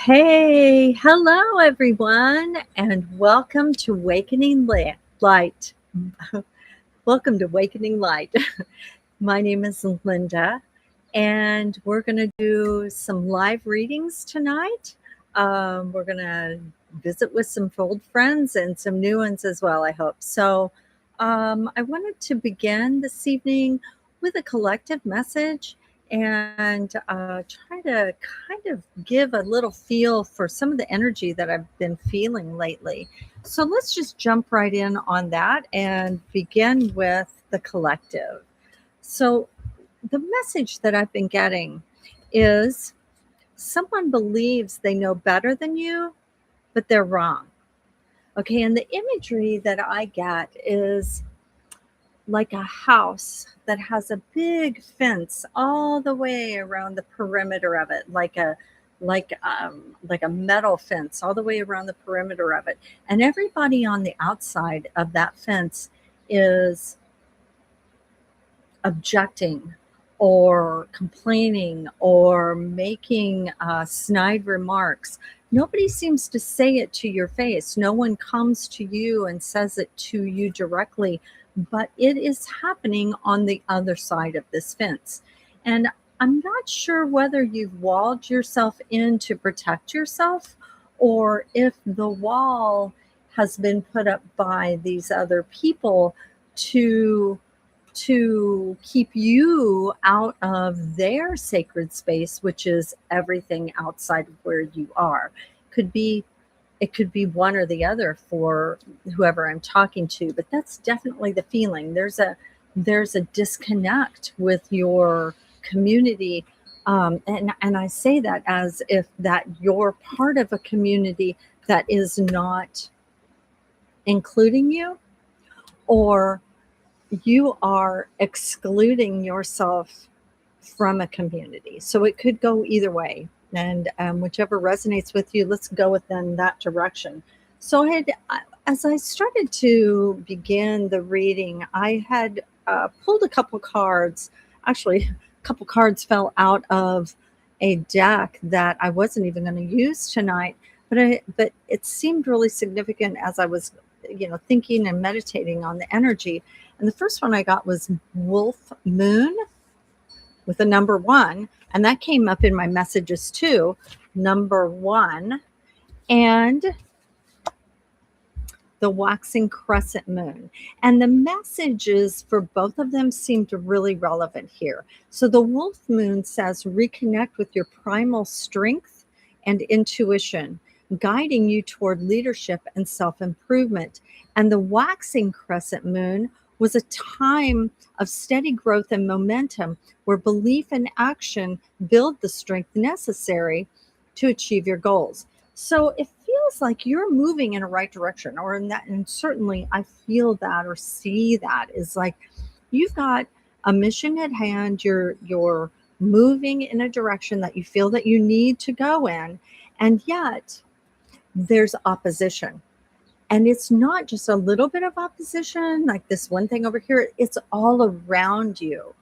Hey, hello everyone, and welcome to Light. Welcome to Wakening Light. My name is Linda, and we're going to do some live readings tonight. We're going to visit with some old friends and some new ones as well, I hope. So, I wanted to begin this evening with a collective message and try to kind of give a little feel for some of the energy that I've been feeling lately. So, let's just jump right in on that and begin with the collective. So, the message that I've been getting is someone believes they know better than you, but they're wrong. Okay, and the imagery that I get is like a house that has a big fence all the way around the perimeter of it, like a metal fence all the way around the perimeter of it. And everybody on the outside of that fence is objecting or complaining or making snide remarks. Nobody seems to say it to your face. No one comes to you and says it to you directly, but it is happening on the other side of this fence. And I'm not sure whether you've walled yourself in to protect yourself or if the wall has been put up by these other people to keep you out of their sacred space, which is everything outside of where you are. Could be it could be one or the other for whoever I'm talking to, but that's definitely the feeling. There's a disconnect with your community. And I say that as if that you're part of a community that is not including you, or you are excluding yourself from a community. So it could go either way. And whichever resonates with you, let's go within that direction. So as I started to begin the reading, I had pulled a couple cards. Actually, a couple cards fell out of a deck that I wasn't even going to use tonight, but it seemed really significant as I was, thinking and meditating on the energy. And the first one I got was Wolf Moon with the number one. And that came up in my messages too, number one. And the waxing crescent moon. And the messages for both of them seemed really relevant here. So the wolf moon says reconnect with your primal strength and intuition, guiding you toward leadership and self-improvement. And the waxing crescent moon was a time of steady growth and momentum where belief and action build the strength necessary to achieve your goals. So it feels like you're moving in a right direction, or in that, and certainly I feel that or see that is like you've got a mission at hand. You're moving in a direction that you feel that you need to go in, and yet there's opposition. And it's not just a little bit of opposition, like this one thing over here, it's all around you.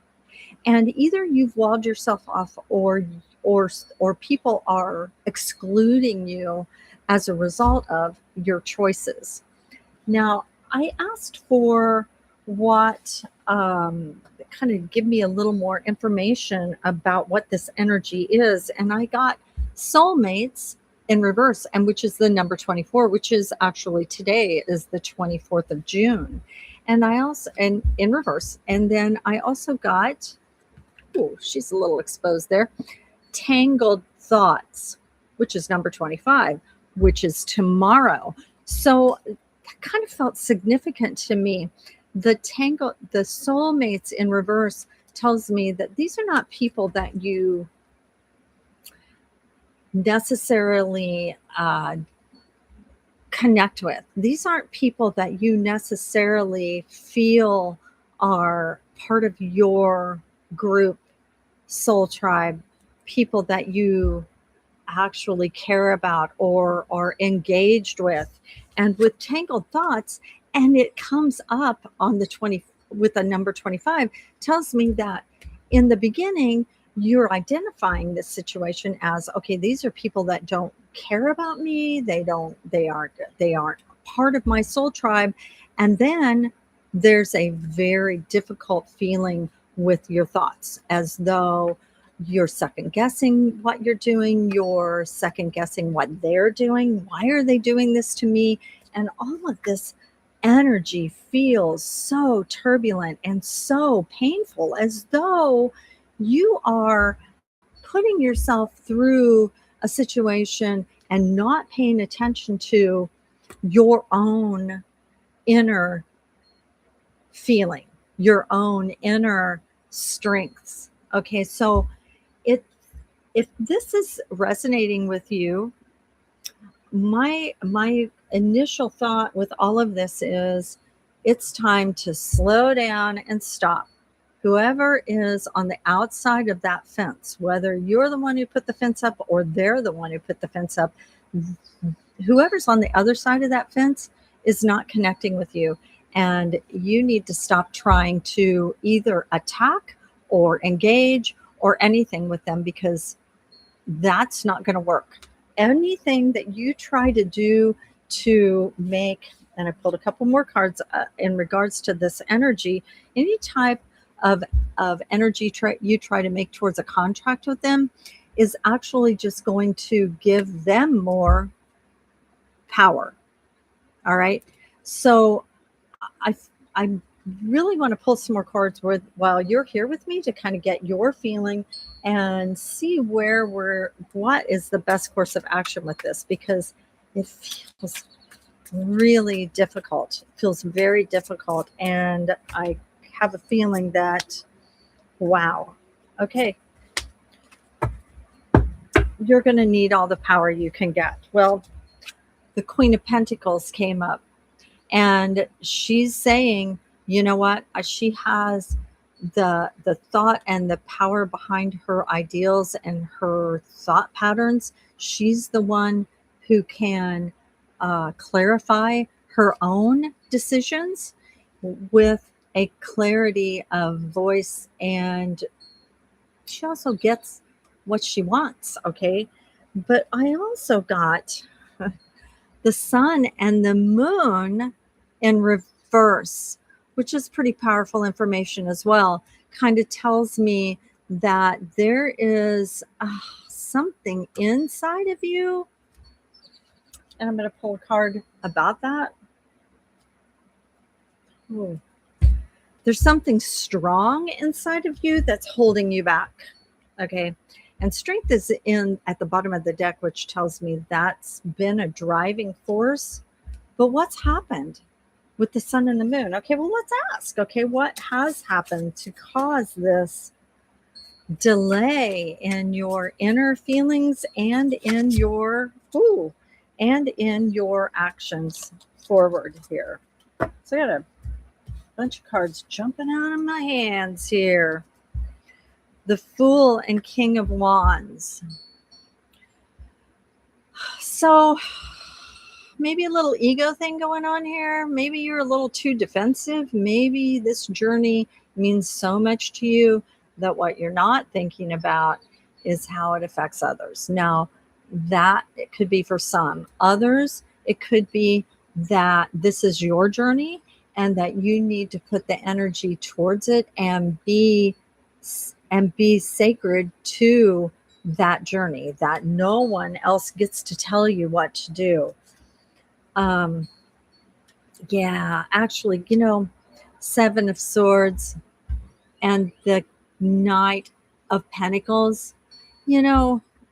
And either you've walled yourself off or people are excluding you as a result of your choices. Now, I asked for what kind of give me a little more information about what this energy is, and I got soulmates in reverse, and which is the number 24, which is actually today is the 24th of June. And I also, and in reverse, and then I also got, oh, she's a little exposed there, tangled thoughts, which is number 25, which is tomorrow. So that kind of felt significant to me. The soulmates in reverse tells me that these are not people that you necessarily connect with. These aren't people that you necessarily feel are part of your group, soul tribe, people that you actually care about or are engaged with. And with tangled thoughts, and it comes up on the 20 with the number 25, tells me that in the beginning you're identifying this situation as, okay, these are people that don't care about me. They aren't part of my soul tribe. And then there's a very difficult feeling with your thoughts, as though you're second guessing what you're doing, you're second guessing what they're doing. Why are they doing this to me? And all of this energy feels so turbulent and so painful, as though you are putting yourself through a situation and not paying attention to your own inner feeling, your own inner strengths. Okay, so it if this is resonating with you, my initial thought with all of this is it's time to slow down and stop. Whoever is on the outside of that fence, whether you're the one who put the fence up or they're the one who put the fence up, whoever's on the other side of that fence is not connecting with you. And you need to stop trying to either attack or engage or anything with them, because that's not going to work. Anything that you try to do to make, and I pulled a couple more cards in regards to this energy, any type of energy you try to make towards a contract with them is actually just going to give them more power. All right. So I I really want to pull some more cards while you're here with me to kind of get your feeling and see what is the best course of action with this, because it feels really difficult. It feels very difficult. And I have a feeling that, wow, okay, you're going to need all the power you can get. Well, the Queen of Pentacles came up, and she's saying, you know what? She has the thought and the power behind her ideals and her thought patterns. She's the one who can clarify her own decisions with a clarity of voice, and she also gets what she wants. Okay, but I also got the sun and the moon in reverse, which is pretty powerful information as well. Kind of tells me that there is something inside of you. And I'm going to pull a card about that. Ooh. There's something strong inside of you that's holding you back. Okay. And strength is in at the bottom of the deck, which tells me that's been a driving force. But what's happened with the sun and the moon? Okay, well, let's ask. Okay, what has happened to cause this delay in your inner feelings and in your actions forward here? So I got a bunch of cards jumping out of my hands here. The Fool and King of Wands. So maybe a little ego thing going on here. Maybe you're a little too defensive. Maybe this journey means so much to you that what you're not thinking about is how it affects others. Now, that it could be for some. Others, it could be that this is your journey and that you need to put the energy towards it and be sacred to that journey, that no one else gets to tell you what to do. Yeah, actually, Seven of Swords and the Knight of Pentacles,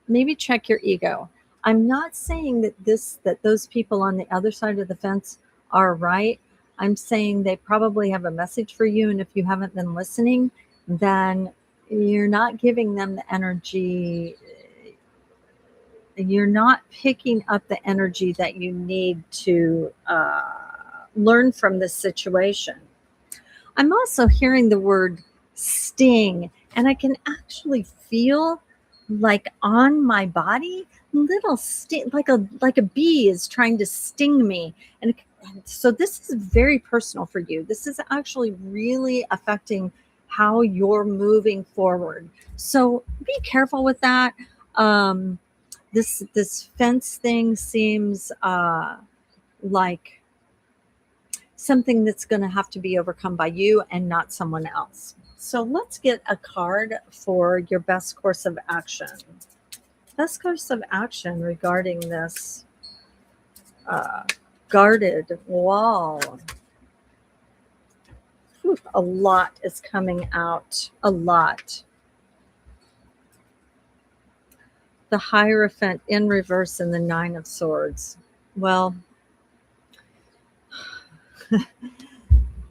maybe check your ego. I'm not saying that those people on the other side of the fence are right. I'm saying they probably have a message for you, and if you haven't been listening, then you're not giving them the energy. You're not picking up the energy that you need to learn from this situation. I'm also hearing the word sting, and I can actually feel like on my body, little sting, like a bee is trying to sting me. And so this is very personal for you. This is actually really affecting how you're moving forward. So be careful with that. Um, this fence thing seems like something that's going to have to be overcome by you and not someone else. So let's get a card for your best course of action. Best course of action regarding this uh, guarded wall. Whew, a lot is coming out. A lot. The Hierophant in reverse and the Nine of Swords. Well,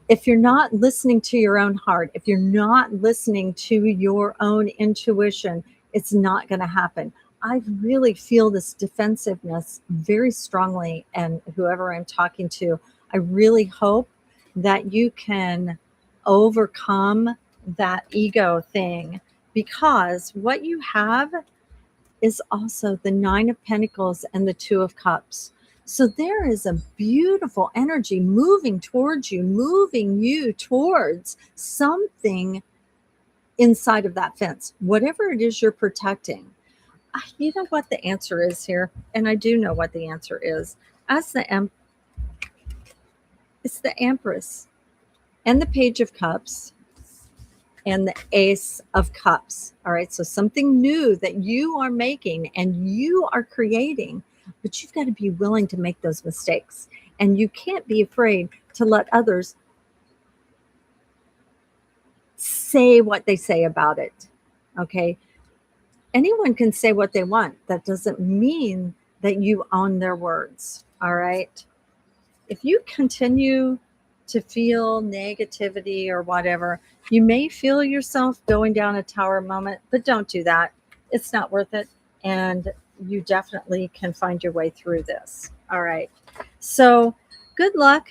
if you're not listening to your own heart, if you're not listening to your own intuition, it's not going to happen. I really feel this defensiveness very strongly, and whoever I'm talking to, I really hope that you can overcome that ego thing, because what you have is also the Nine of Pentacles and the Two of Cups. So there is a beautiful energy moving towards you, moving you towards something inside of that fence, whatever it is you're protecting. You know what the answer is here, and I do know what the answer is. As it's the Empress and the Page of Cups and the Ace of Cups. All right, so something new that you are making and you are creating, but you've got to be willing to make those mistakes, and you can't be afraid to let others say what they say about it. Okay, anyone can say what they want. That doesn't mean that you own their words. All right, if you continue to feel negativity or whatever, you may feel yourself going down a tower moment, but don't do that. It's not worth it. And you definitely can find your way through this. All right. So good luck.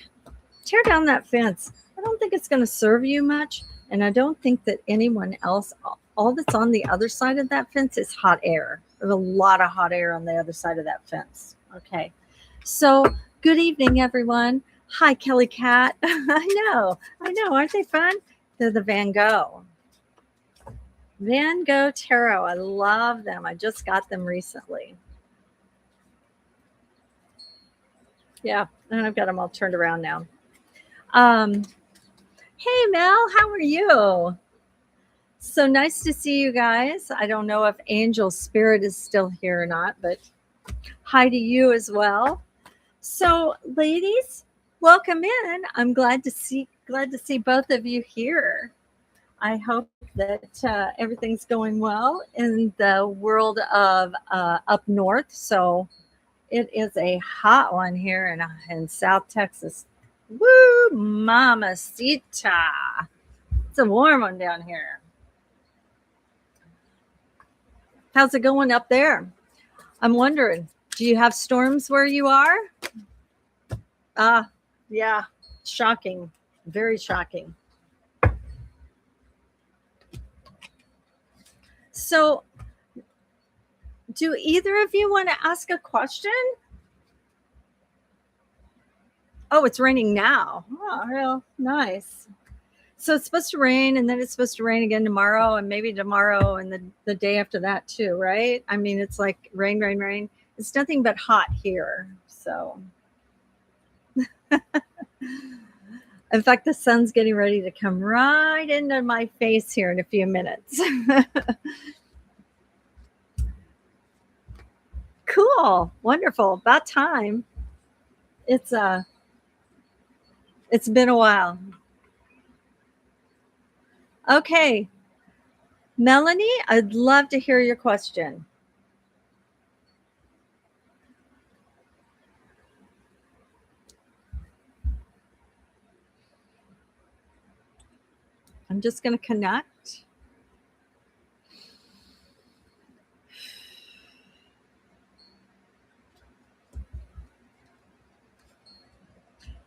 Tear down that fence. I don't think it's going to serve you much. And I don't think that anyone else, all that's on the other side of that fence is hot air. There's a lot of hot air on the other side of that fence. Okay. So good evening, everyone. Hi, Kelly Cat. I know. Aren't they fun? They're the Van Gogh Tarot. I love them. I just got them recently. Yeah, and I've got them all turned around now. Hey, Mel, how are you? So nice to see you guys. I don't know if Angel Spirit is still here or not, but hi to you as well. So, ladies, welcome in. I'm glad to see both of you here. I hope that everything's going well in the world of up north. So it is a hot one here in South Texas. Woo, mamacita. It's a warm one down here. How's it going up there? I'm wondering, do you have storms where you are? Yeah, shocking. Very shocking. So, do either of you want to ask a question? Oh, it's raining now. Oh, real nice. So it's supposed to rain, and then it's supposed to rain again tomorrow, and maybe tomorrow and the day after that too, right? I mean, it's like rain, rain, rain. It's nothing but hot here. So, in fact, the sun's getting ready to come right into my face here in a few minutes. Cool. Wonderful. About time. It's been a while. Okay. Melanie, I'd love to hear your question. I'm just going to connect.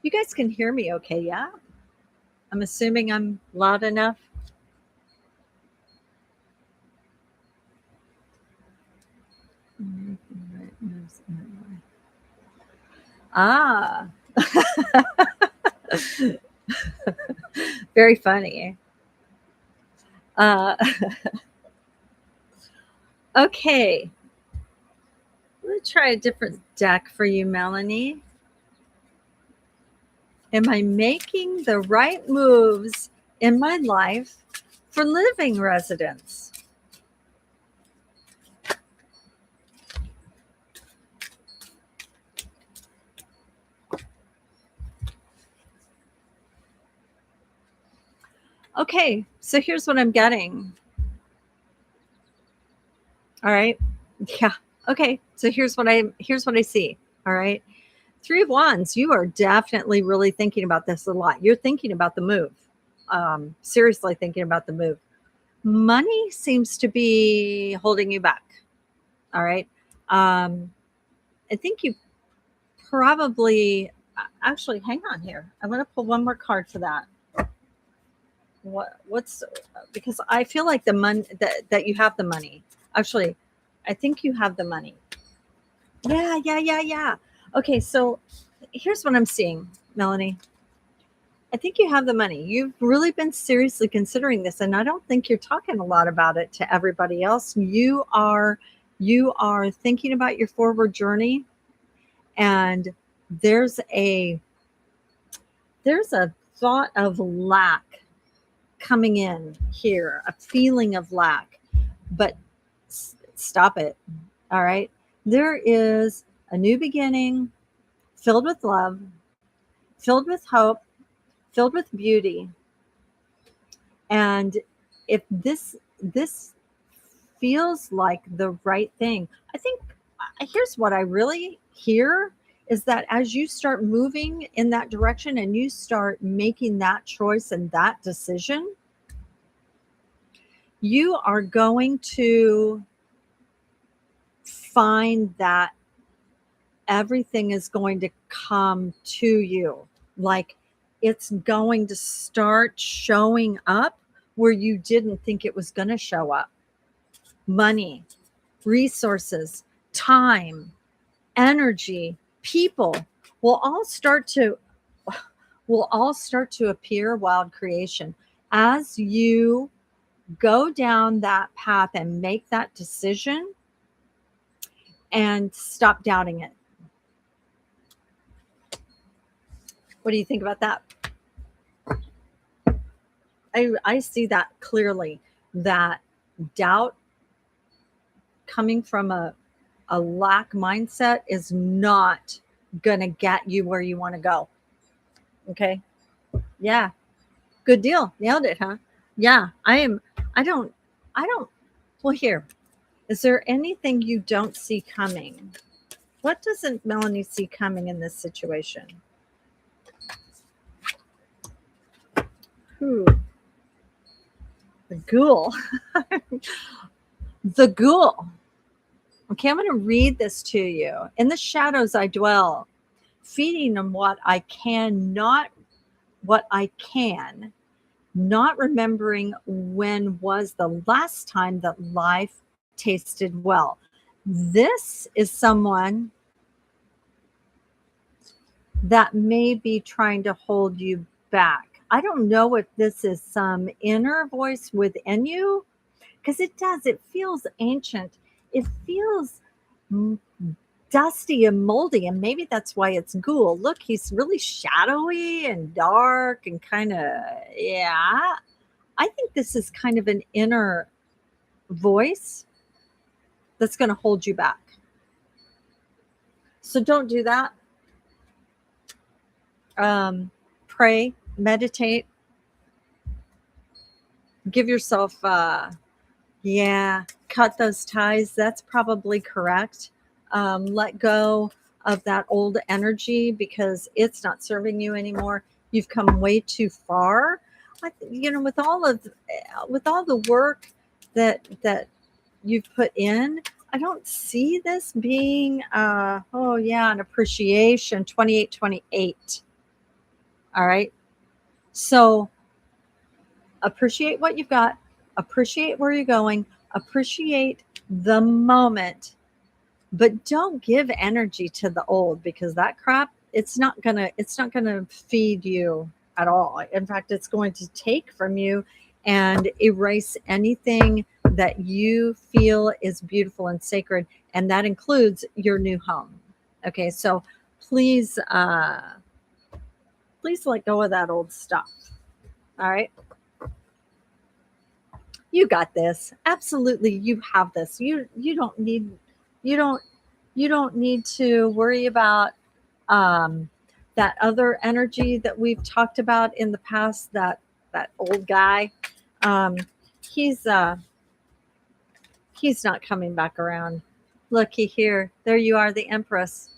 You guys can hear me okay, yeah? I'm assuming I'm loud enough. Ah. Very funny. Uh, okay, let me try a different deck for you, Melanie. Am I making the right moves in my life for living residents? Okay, so here's what I'm getting. All right. Yeah. Okay. So here's what I see. All right. Three of Wands, you are definitely really thinking about this a lot. You're thinking about the move. Seriously thinking about the move. Money seems to be holding you back. All right. Um, I think you probably actually hang on here. I'm going to pull one more card for that. What's because I feel like the money that you have the money. Actually, I think you have the money. Yeah. Okay, so here's what I'm seeing, Melanie. I think you have the money. You've really been seriously considering this, and I don't think you're talking a lot about it to everybody else. You are thinking about your forward journey, and there's a there's a thought of lack coming in here, a feeling of lack. But stop it. All right. There is a new beginning filled with love, filled with hope, filled with beauty. And if this feels like the right thing, I think here's what I really hear is that as you start moving in that direction and you start making that choice and that decision, you are going to find that everything is going to come to you. Like it's going to start showing up where you didn't think it was going to show up. Money, resources, time, energy, people will all start to appear. Wild creation as you go down that path and make that decision and stop doubting it. What do you think about that? I see that clearly, that doubt coming from a lack mindset is not going to get you where you want to go. Okay. Yeah. Good deal. Nailed it, huh? Yeah. I don't, I don't, well, here, is there anything you don't see coming? What doesn't Melanie see coming in this situation? Who? The ghoul. The ghoul. Okay, I'm going to read this to you. In the shadows I dwell, feeding on what I can, not remembering when was the last time that life tasted well. This is someone that may be trying to hold you back. I don't know if this is some inner voice within you, because it does. It feels ancient. It feels dusty and moldy, and maybe that's why it's ghoul. Look, he's really shadowy and dark and kind of, yeah. I think this is kind of an inner voice that's going to hold you back. So don't do that. Pray, meditate, give yourself, cut those ties. That's probably correct. Let go of that old energy because it's not serving you anymore. You've come way too far. With all the work that you've put in, I don't see this being an appreciation 2828. All right. So appreciate what you've got, appreciate where you're going, appreciate the moment, but don't give energy to the old, because that crap, it's not gonna feed you at all. In fact, it's going to take from you and erase anything that you feel is beautiful and sacred, and that includes your new home. Okay, so please, please let go of that old stuff. All right, you got this. Absolutely, you have this. You don't need you don't you don't need to worry about um, that other energy that we've talked about in the past. That old guy, um, he's he's not coming back around. Looky here, there you are, the Empress.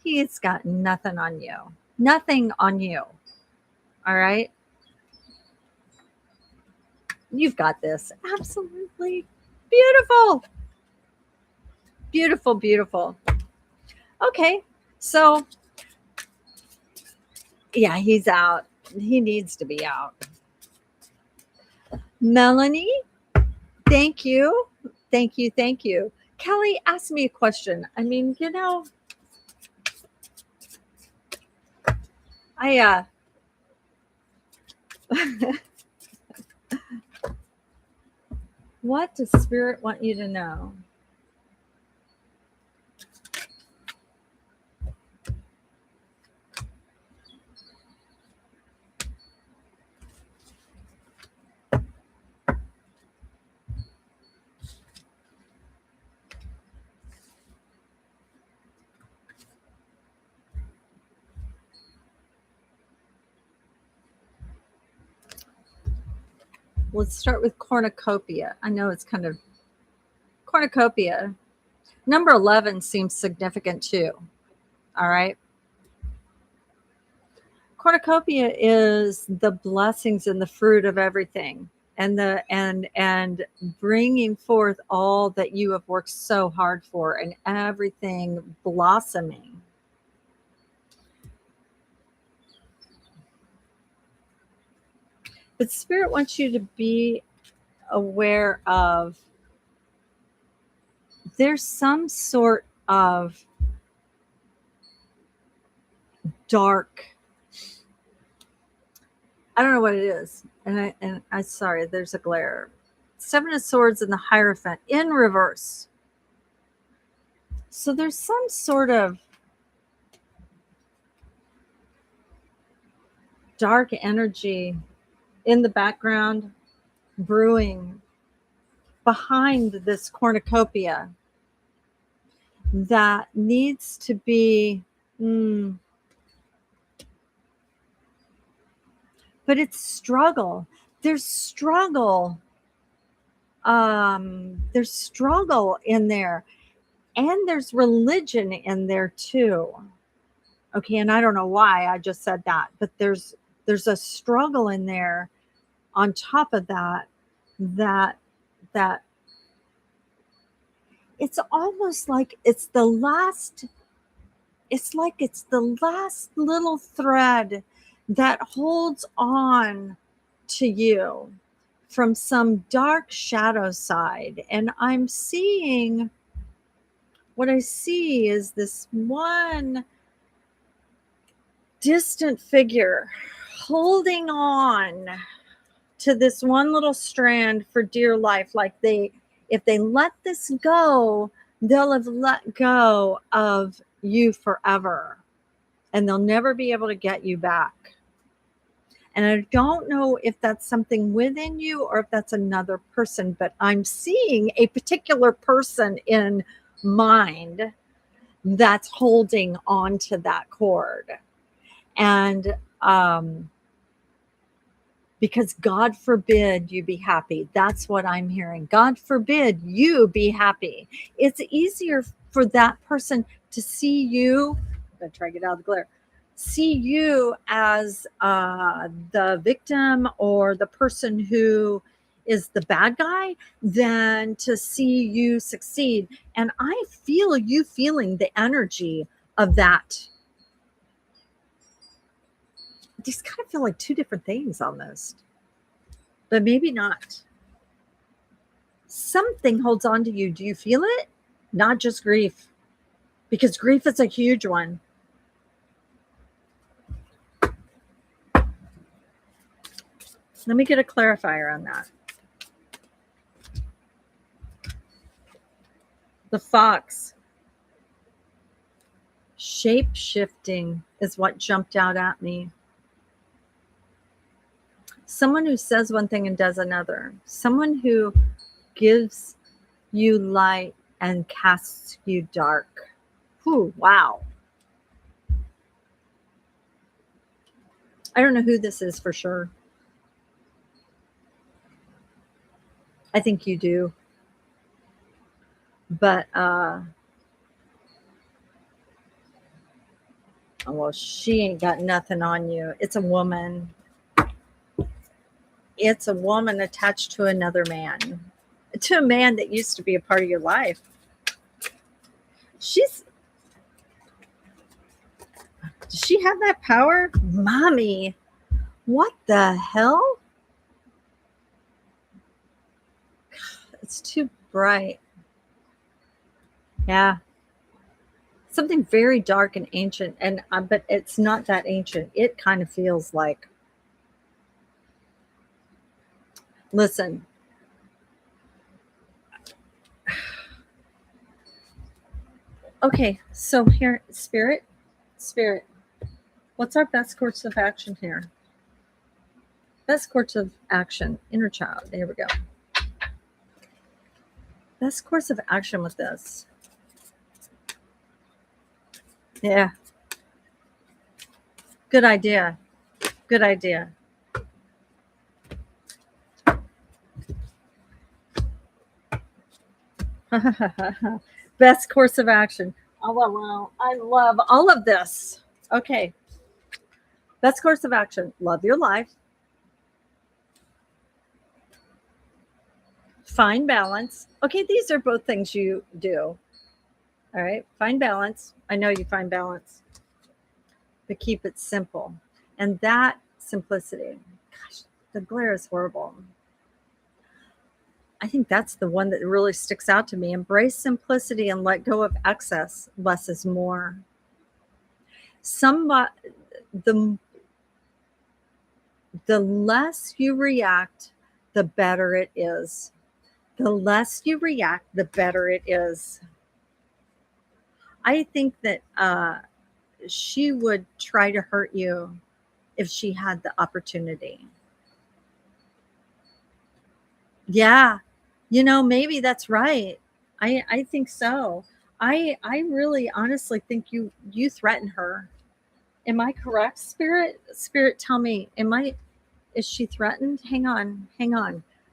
He's got nothing on you, nothing on you. All right, you've got this. Absolutely beautiful, beautiful, beautiful. Okay, so yeah, he's out. He needs to be out. Melanie, thank you. Thank you. Thank you. Kelly asked me a question. I mean, I what does spirit want you to know? Let's start with cornucopia. I know it's kind of cornucopia. Number 11 seems significant too. All right. Cornucopia is the blessings and the fruit of everything, and and bringing forth all that you have worked so hard for, and everything blossoming. But spirit wants you to be aware of there's some sort of dark, I don't know what it is. And I sorry, there's a glare. Seven of Swords and the Hierophant in reverse. So there's some sort of dark energy in the background brewing behind this cornucopia that needs to be but it's struggle. There's struggle. There's struggle in there, and there's religion in there too. Okay, and I don't know why I just said that, but there's a struggle in there on top of that that that it's almost like it's the last little thread that holds on to you from some dark shadow side. And I'm seeing, what I see is this one distant figure holding on to this one little strand for dear life. Like if they let this go, they'll have let go of you forever, and they'll never be able to get you back. And I don't know if that's something within you or if that's another person, but I'm seeing a particular person in mind that's holding on to that cord. And because God forbid you be happy. That's what I'm hearing. God forbid you be happy. It's easier for that person to see you. I'm going to try to get out of the glare. See you as the victim or the person who is the bad guy than to see you succeed. And I feel you feeling the energy of that. These kind of feel like two different things almost, but maybe not. Something holds on to you. Do you feel it? Not just grief, because grief is a huge one. Let me get a clarifier on that. The fox. Shape shifting is what jumped out at me. Someone who says one thing and does another. Someone who gives you light and casts you dark. Whew, wow. I don't know who this is for sure. I think you do. But well, she ain't got nothing on you. It's a woman. It's a woman attached to another man. To a man that used to be a part of your life. Does she have that power? Mommy, what the hell? It's too bright. Yeah. Something very dark and ancient, and but it's not that ancient. It kind of feels like, listen, okay, so here, spirit, what's our best course of action here? Best course of action, inner child. There we go. Best course of action with this. Yeah. Good idea. Good idea. Best course of action. Oh, well, I love all of this. Okay. Best course of action. Love your life. Find balance. Okay, these are both things you do. All right. Find balance. I know you find balance, but keep it simple. And that simplicity, gosh, the glare is horrible. I think that's the one that really sticks out to me. Embrace simplicity and let go of excess. Less is more. The less you react, the better it is. The less you react, the better it is. I think that she would try to hurt you if she had the opportunity. Yeah, maybe that's right. I think so. I really honestly think you threaten her. Am I correct, Spirit? Spirit, tell me, is she threatened? Hang on,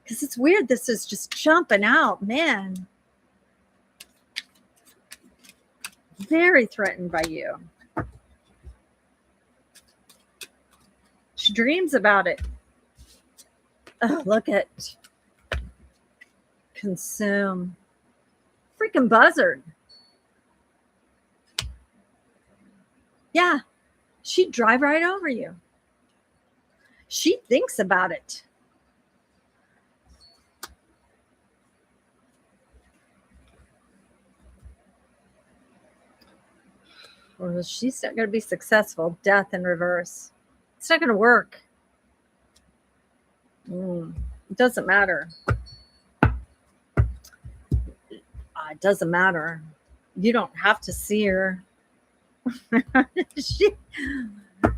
because it's weird. This is just jumping out, man. Very threatened by you. She dreams about it. Oh, look at consume. Freaking buzzard. Yeah, she'd drive right over you. She thinks about it. Or she's not going to be successful. Death in reverse. It's not going to work. It doesn't matter. It doesn't matter. You don't have to see her.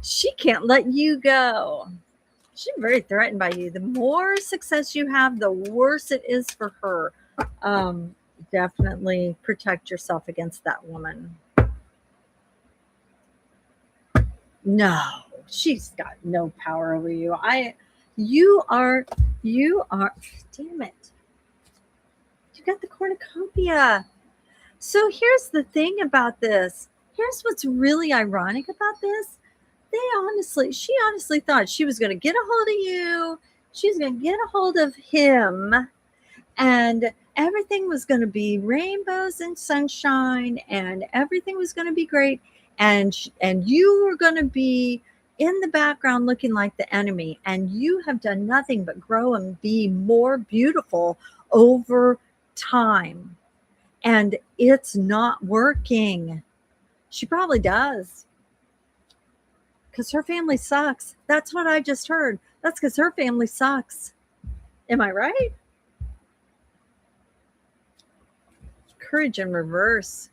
she can't let you go. She's very threatened by you. The more success you have, the worse it is for her. Definitely protect yourself against that woman. No, she's got no power over you. You are, damn it. You got the cornucopia. So here's the thing about this. Here's what's really ironic about this. She honestly thought she was going to get a hold of you. She's going to get a hold of him. And everything was going to be rainbows and sunshine. And everything was going to be great. And you were going to be in the background looking like the enemy. And you have done nothing but grow and be more beautiful over time. And it's not working. She probably does. Because her family sucks. That's what I just heard. That's because her family sucks. Am I right? Courage in reverse.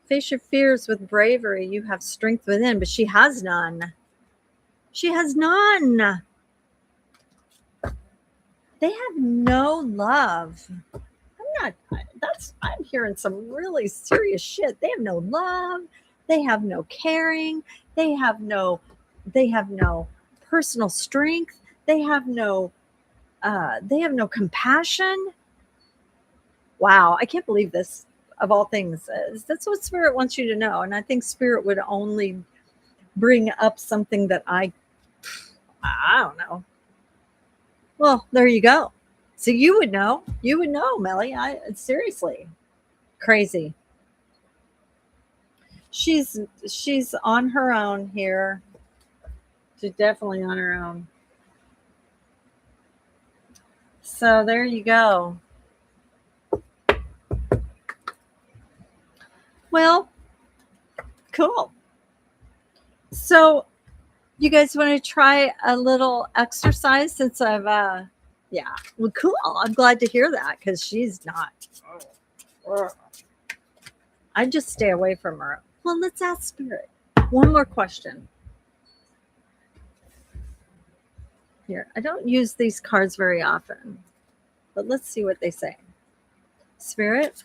Face your fears with bravery. You have strength within, but she has none. She has none. They have no love. I'm hearing some really serious shit. They have no love. They have no caring. They have no personal strength. They have no compassion. Wow, I can't believe this of all things. That's what Spirit wants you to know. And I think Spirit would only bring up something that I don't know. Well, there you go. So you would know. You would know, Melly. Seriously. Crazy. She's on her own here. She's definitely on her own. So there you go. Well, cool. So you guys want to try a little exercise since I've well, cool. I'm glad to hear that because she's not. I just stay away from her. Well, let's ask Spirit. One more question. Here, I don't use these cards very often, but let's see what they say. Spirit,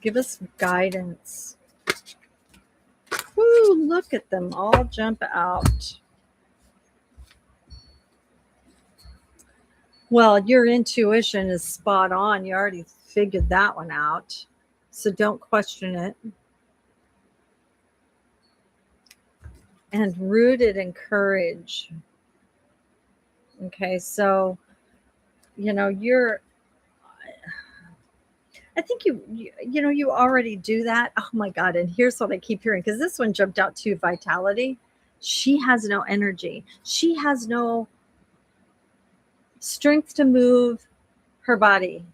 give us guidance. Woo, look at them all jump out. Well, your intuition is spot on. You already figured that one out. So don't question it. And rooted in courage. Okay, so, I think you already do that. Oh my God. And here's what I keep hearing, because this one jumped out too, vitality. She has no energy. She has no strength to move her body.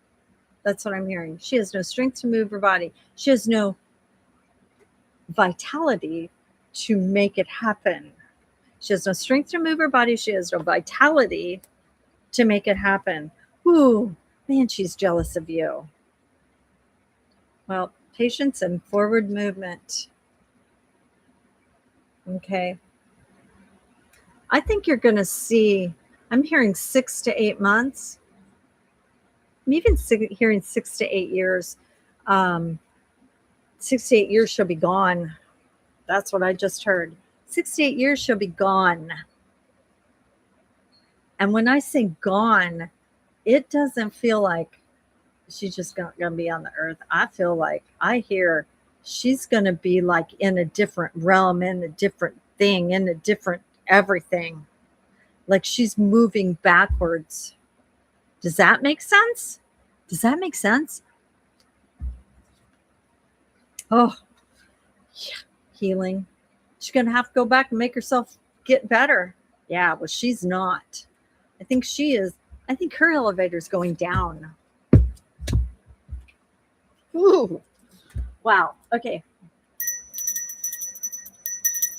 That's what I'm hearing. She has no strength to move her body. She has no vitality to make it happen. She has no strength to move her body. She has no vitality to make it happen. Ooh, man, she's jealous of you. Well, patience and forward movement. Okay. I think you're going to see, I'm hearing 6 to 8 months. I'm even hearing 6 to 8 years. 6 to 8 years she'll be gone. That's what I just heard. 6 to 8 years she'll be gone. And when I say gone, it doesn't feel like she's just going to be on the earth. I feel like I hear she's going to be like in a different realm, in a different thing, in a different everything. Like she's moving backwards. Does that make sense? Does that make sense? Oh, yeah. Healing. She's going to have to go back and make herself get better. Yeah, well, she's not. I think she is. I think her elevator's going down. Ooh. Wow. Okay.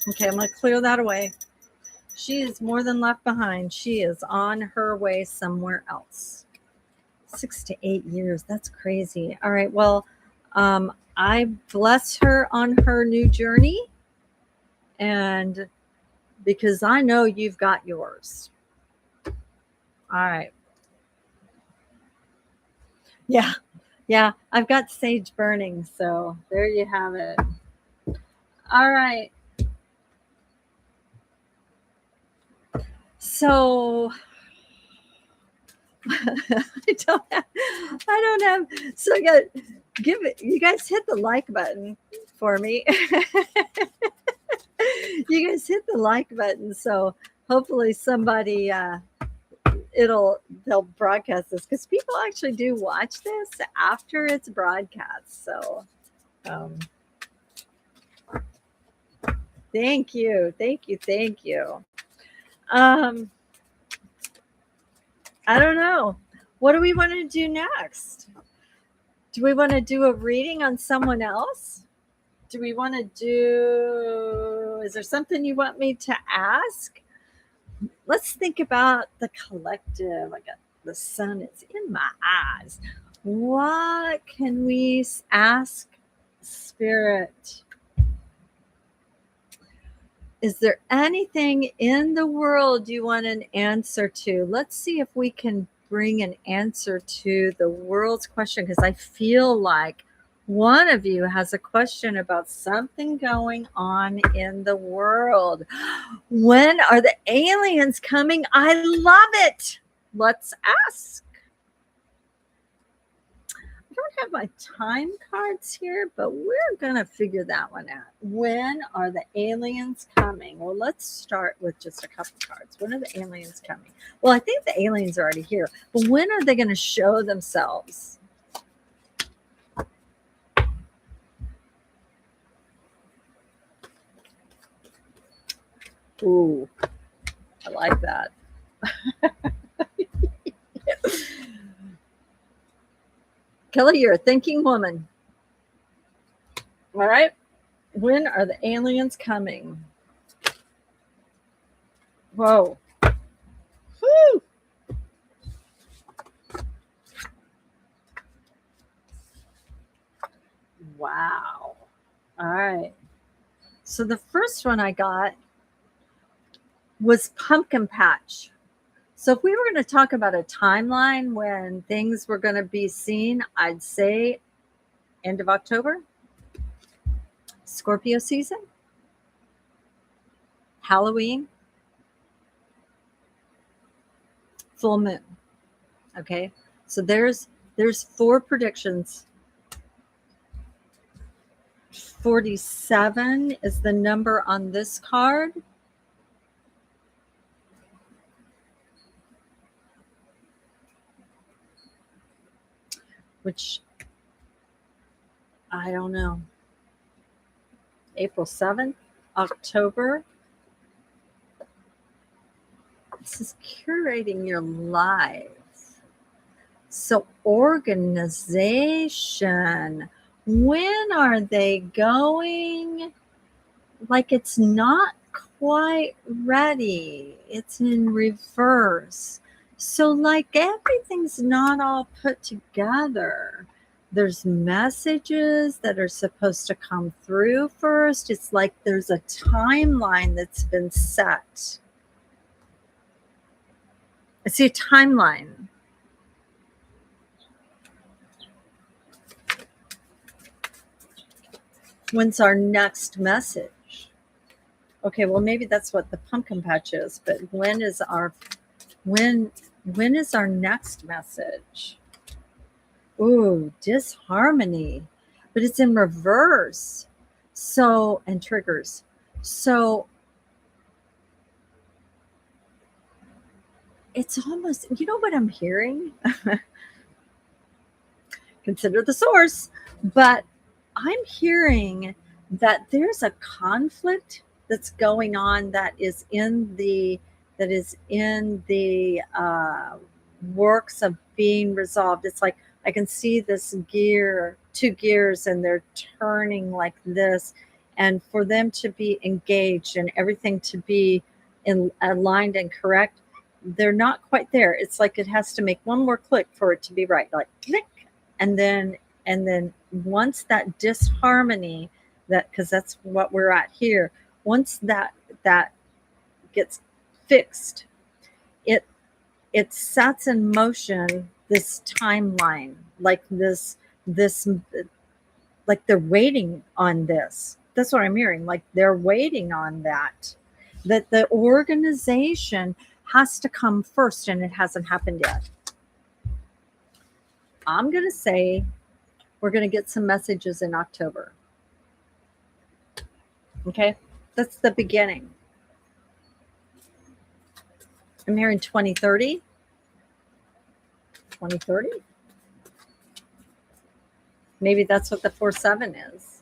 Okay, I'm going to clear that away. She is more than left behind. She is on her way somewhere else. 6 to 8 years. That's crazy. All right. Well, I bless her on her new journey. And because I know you've got yours. All right. Yeah. Yeah. I've got sage burning. So there you have it. All right. So I don't have, so I got, give it, you guys hit the like button for me. You guys hit the like button. So hopefully somebody, they'll broadcast this, because people actually do watch this after it's broadcast. So, thank you. I don't know. What do we want to do next? Do we want to do a reading on someone else? do we want to do? Is there something you want me to ask? Let's think about the collective. I got the sun, it's in my eyes. What can we ask Spirit? Is there anything in the world you want an answer to? Let's see if we can bring an answer to the world's question, because I feel like one of you has a question about something going on in the world. When are the aliens coming? I love it. Let's ask. I don't have my time cards here, but we're going to figure that one out. When are the aliens coming? Well, let's start with just a couple cards. When are the aliens coming? Well, I think the aliens are already here, but when are they going to show themselves? Ooh, I like that. Kelly, you're a thinking woman. All right. When are the aliens coming? Whoa. Woo. Wow. All right. So the first one I got was pumpkin patch. So if we were going to talk about a timeline when things were going to be seen, I'd say end of October, Scorpio season, Halloween, full moon. Okay, so there's 4 predictions. 47 is the number on this card. Which, I don't know. April 7th, October. This is curating your life. So organization. When are they going? Like it's not quite ready. It's in reverse. So like everything's not all put together. There's messages that are supposed to come through first. It's like there's a timeline that's been set. I see a timeline. When's our next message? Okay, well maybe that's what the pumpkin patch is, but when is our next message? Ooh, disharmony, but it's in reverse. So, and triggers. So it's almost, you know what I'm hearing? Consider the source, but I'm hearing that there's a conflict that's going on that is in the works of being resolved. It's like I can see this gear, 2 gears, and they're turning like this, and for them to be engaged and everything to be aligned and correct, they're not quite there. It's like it has to make one more click for it to be right, like click, and then once that disharmony, that, because that's what we're at here, once that gets fixed, it sets in motion this timeline, like this like they're waiting on this. That's what I'm hearing. Like they're waiting on that the organization has to come first, and it hasn't happened yet. I'm going to say we're going to get some messages in October. Okay, that's the beginning. I'm hearing 2030. 2030? Maybe that's what the 47 is.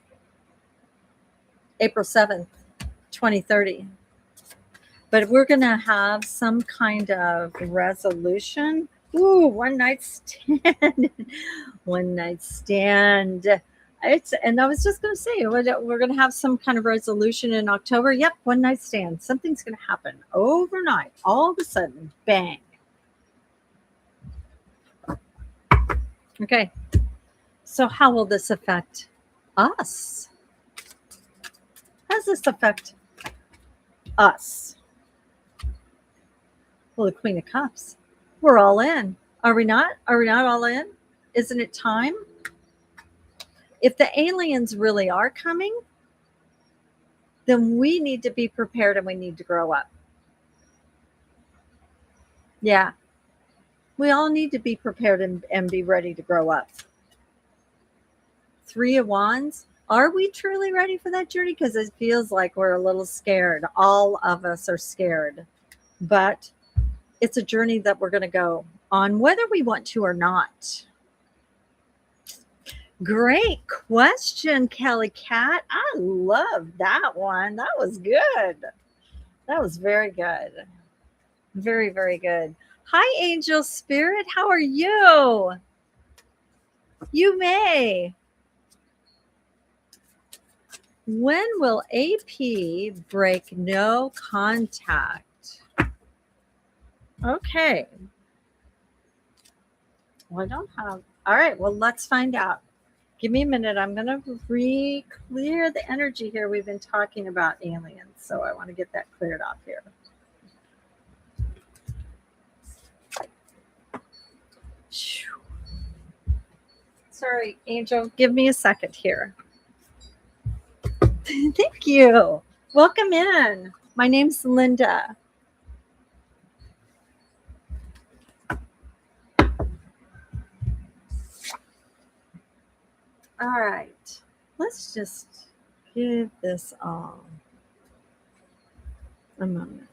April 7th, 2030. But we're going to have some kind of resolution. Ooh, one night stand. One night stand. And I was just going to say, we're going to have some kind of resolution in October. Yep, one night stand. Something's going to happen overnight. All of a sudden, bang. Okay. So how will this affect us? How does this affect us? Well, the Queen of Cups. We're all in. Are we not? Are we not all in? Isn't it time? If the aliens really are coming, then we need to be prepared and we need to grow up. Yeah. We all need to be prepared and be ready to grow up. Three of Wands. Are we truly ready for that journey? Because it feels like we're a little scared. All of us are scared. But it's a journey that we're going to go on, whether we want to or not. Great question, Kelly Cat. I love that one. That was good. That was very good. Very, very good. Hi, Angel Spirit. How are you? You may. When will AP break no contact? Okay. Well, I don't have. All right. Well, let's find out. Give me a minute. I'm going to clear the energy here. We've been talking about aliens, so I want to get that cleared off here. Sorry, Angel. Give me a second here. Thank you. Welcome in. My name's Linda. All right. Let's just give this all a moment.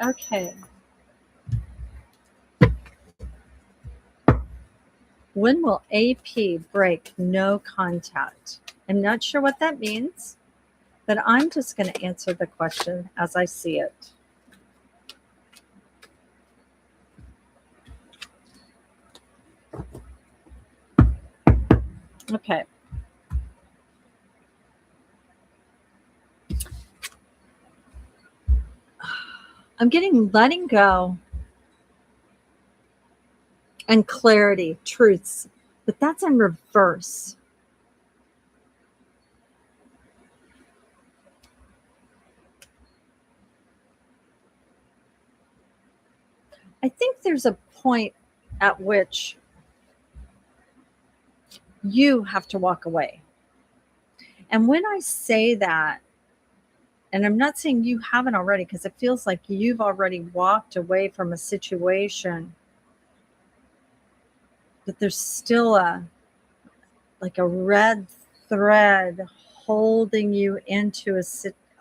Okay. When will AP break no contact? I'm not sure what that means, but I'm just going to answer the question as I see it. Okay. I'm getting letting go and clarity, truths, but that's in reverse. I think there's a point at which you have to walk away. And when I say that, and I'm not saying you haven't already, because it feels like you've already walked away from a situation, but there's still a red thread holding you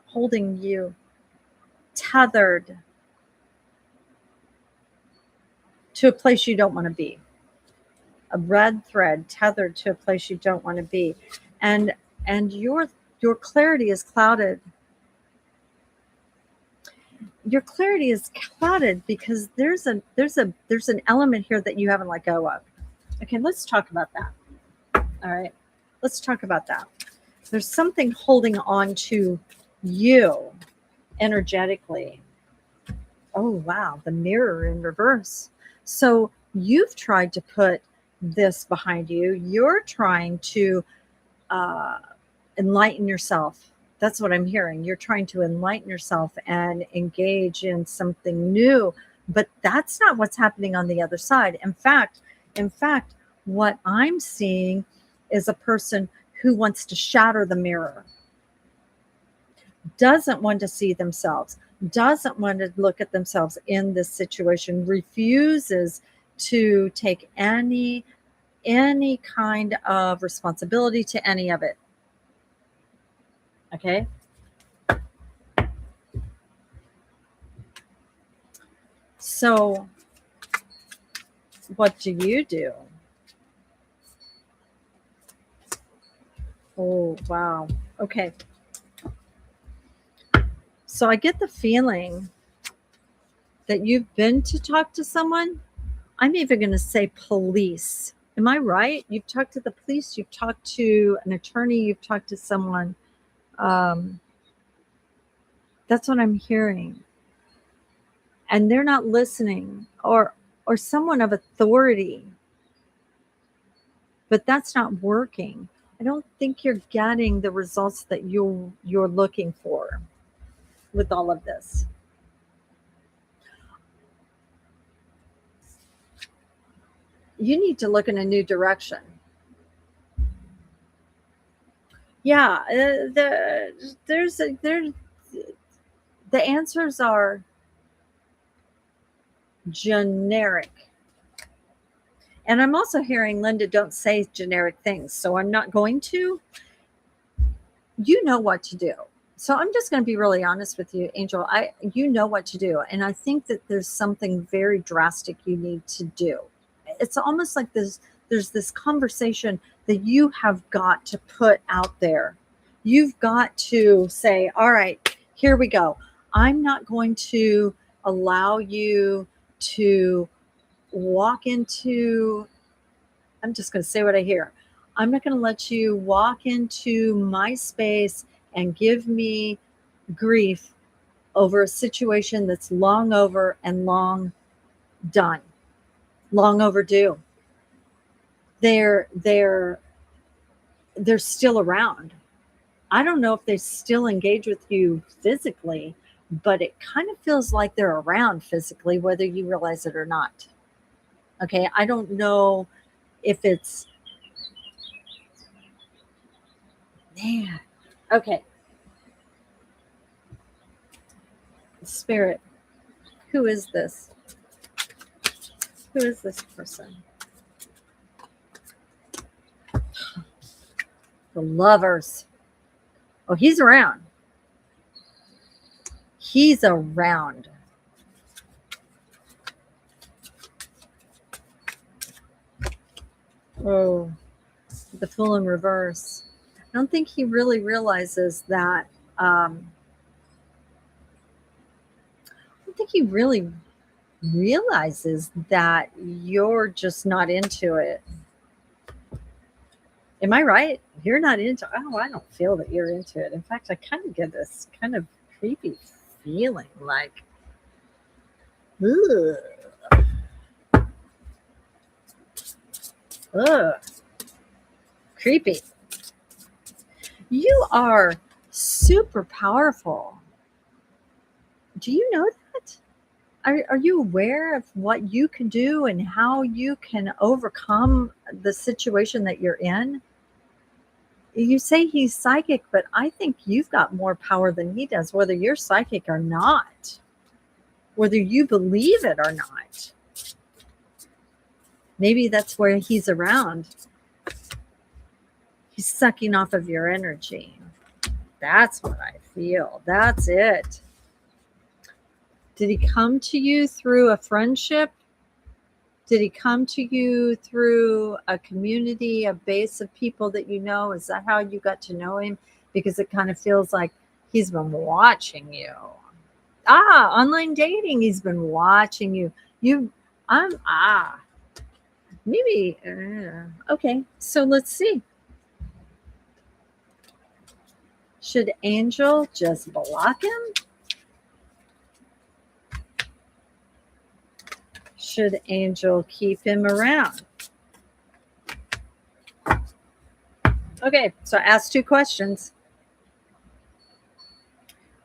holding you tethered to a place you don't want to be. A red thread tethered to a place you don't want to be. And your clarity is clouded. Your clarity is clouded because there's an element here that you haven't let go of. Okay, let's talk about that. All right. Let's talk about that. There's something holding on to you energetically. Oh, wow. The mirror in reverse. So you've tried to put this behind you. You're trying to enlighten yourself. That's what I'm hearing. You're trying to enlighten yourself and engage in something new, but that's not what's happening on the other side. In fact, what I'm seeing is a person who wants to shatter the mirror, doesn't want to see themselves, doesn't want to look at themselves in this situation, refuses to take any kind of responsibility to any of it. Okay. So what do? Oh, wow. Okay. So I get the feeling that you've been to talk to someone. I'm even going to say police. Am I right? You've talked to the police, you've talked to an attorney, you've talked to someone. Um, that's what I'm hearing. And they're not listening, or someone of authority, but that's not working. I don't think you're getting the results that you're looking for with all of this. You need to look in a new direction. Yeah, the answers are generic. And I'm also hearing, Linda, don't say generic things. So I'm not going to. You know what to do. So I'm just going to be really honest with you, Angel. You know what to do. And I think that there's something very drastic you need to do. It's almost like there's this conversation that you have got to put out there. You've got to say, all right, here we go. I'm not going to allow you to walk into, I'm just going to say what I hear. I'm not going to let you walk into my space and give me grief over a situation that's long over and long done, long overdue. They're still around. I don't know if they still engage with you physically, but it kind of feels like they're around physically, whether you realize it or not. Okay, I don't know if it's, man. Okay, Spirit, who is this? Who is this person? The Lovers. Oh, he's around. He's around. Oh, the Fool in reverse. I don't think he really realizes that. I don't think he really realizes that you're just not into it. Am I right? You're not into, oh, I don't feel that you're into it. In fact, I kind of get this kind of creepy feeling like, ugh, ugh, creepy. You are super powerful. Do you know that? Are you aware of what you can do and how you can overcome the situation that you're in? You say he's psychic, but I think you've got more power than he does, whether you're psychic or not, whether you believe it or not. Maybe that's where he's around. He's sucking off of your energy. That's what I feel. That's it. Did he come to you through a friendship? Did he come to you through a community, a base of people that you know? Is that how you got to know him? Because it kind of feels like he's been watching you. Online dating. He's been watching you. Maybe. Okay, so let's see. Should Angel just block him? Should Angel keep him around? Okay, so I asked two questions.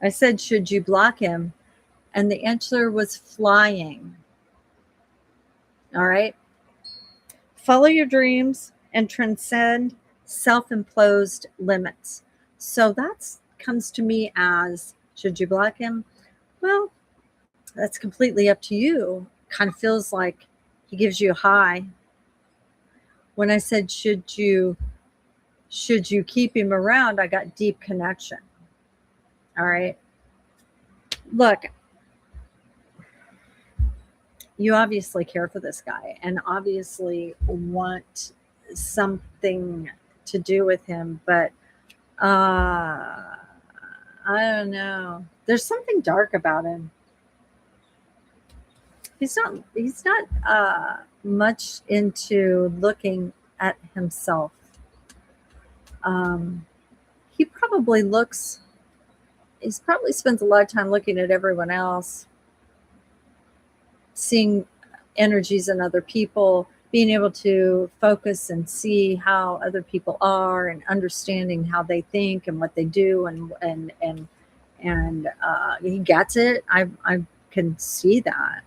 I said, should you block him? And the answer was flying. All right. Follow your dreams and transcend self-imposed limits. So that comes to me as, should you block him? Well, that's completely up to you. Kind of feels like he gives you a high. When I said, should you keep him around, I got deep connection. All right. Look, you obviously care for this guy and obviously want something to do with him, but I don't know. There's something dark about him. He's not much into looking at himself. He probably looks, he's probably spends a lot of time looking at everyone else, seeing energies in other people, being able to focus and see how other people are and understanding how they think and what they do, and he gets it. I can see that,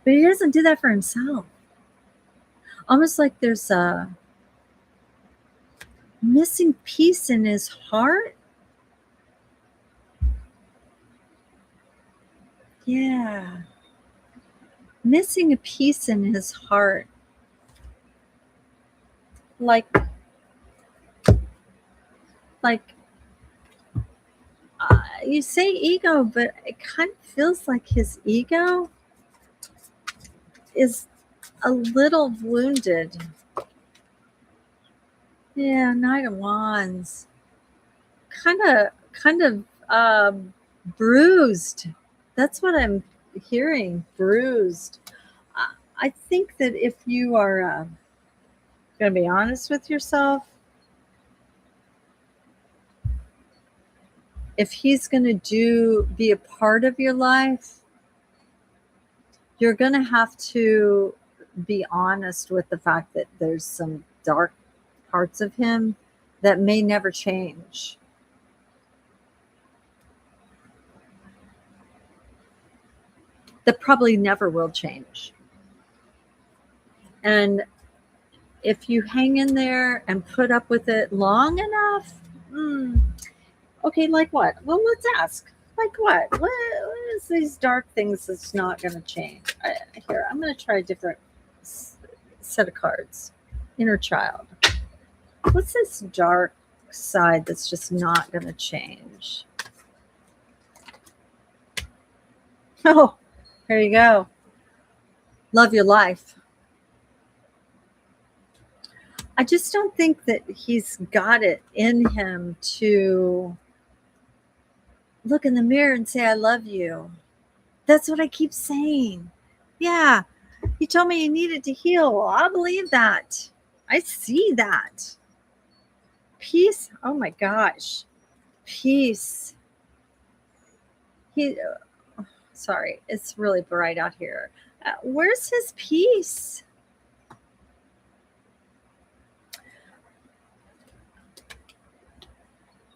but he doesn't do that for himself. Almost like there's a missing piece in his heart. Yeah, missing a piece in his heart, like like you say ego, but it kind of feels like his ego is a little wounded. Yeah, Knight of Wands, kind of bruised. That's what I'm hearing, bruised. I think that if you are going to be honest with yourself, if he's going to be a part of your life, you're going to have to be honest with the fact that there's some dark parts of him that may never change. That probably never will change. And if you hang in there and put up with it long enough, okay, like what? Well, let's ask. Like what? What is these dark things that's not going to change? Here, I'm going to try a different set of cards. Inner child. What's this dark side that's just not going to change? Oh, there you go. Love your life. I just don't think that he's got it in him to look in the mirror and say, I love you. That's what I keep saying. Yeah, he told me he needed to heal. Well, I believe that. I see that. Peace. Oh my gosh. Peace. Sorry, it's really bright out here. Where's his peace?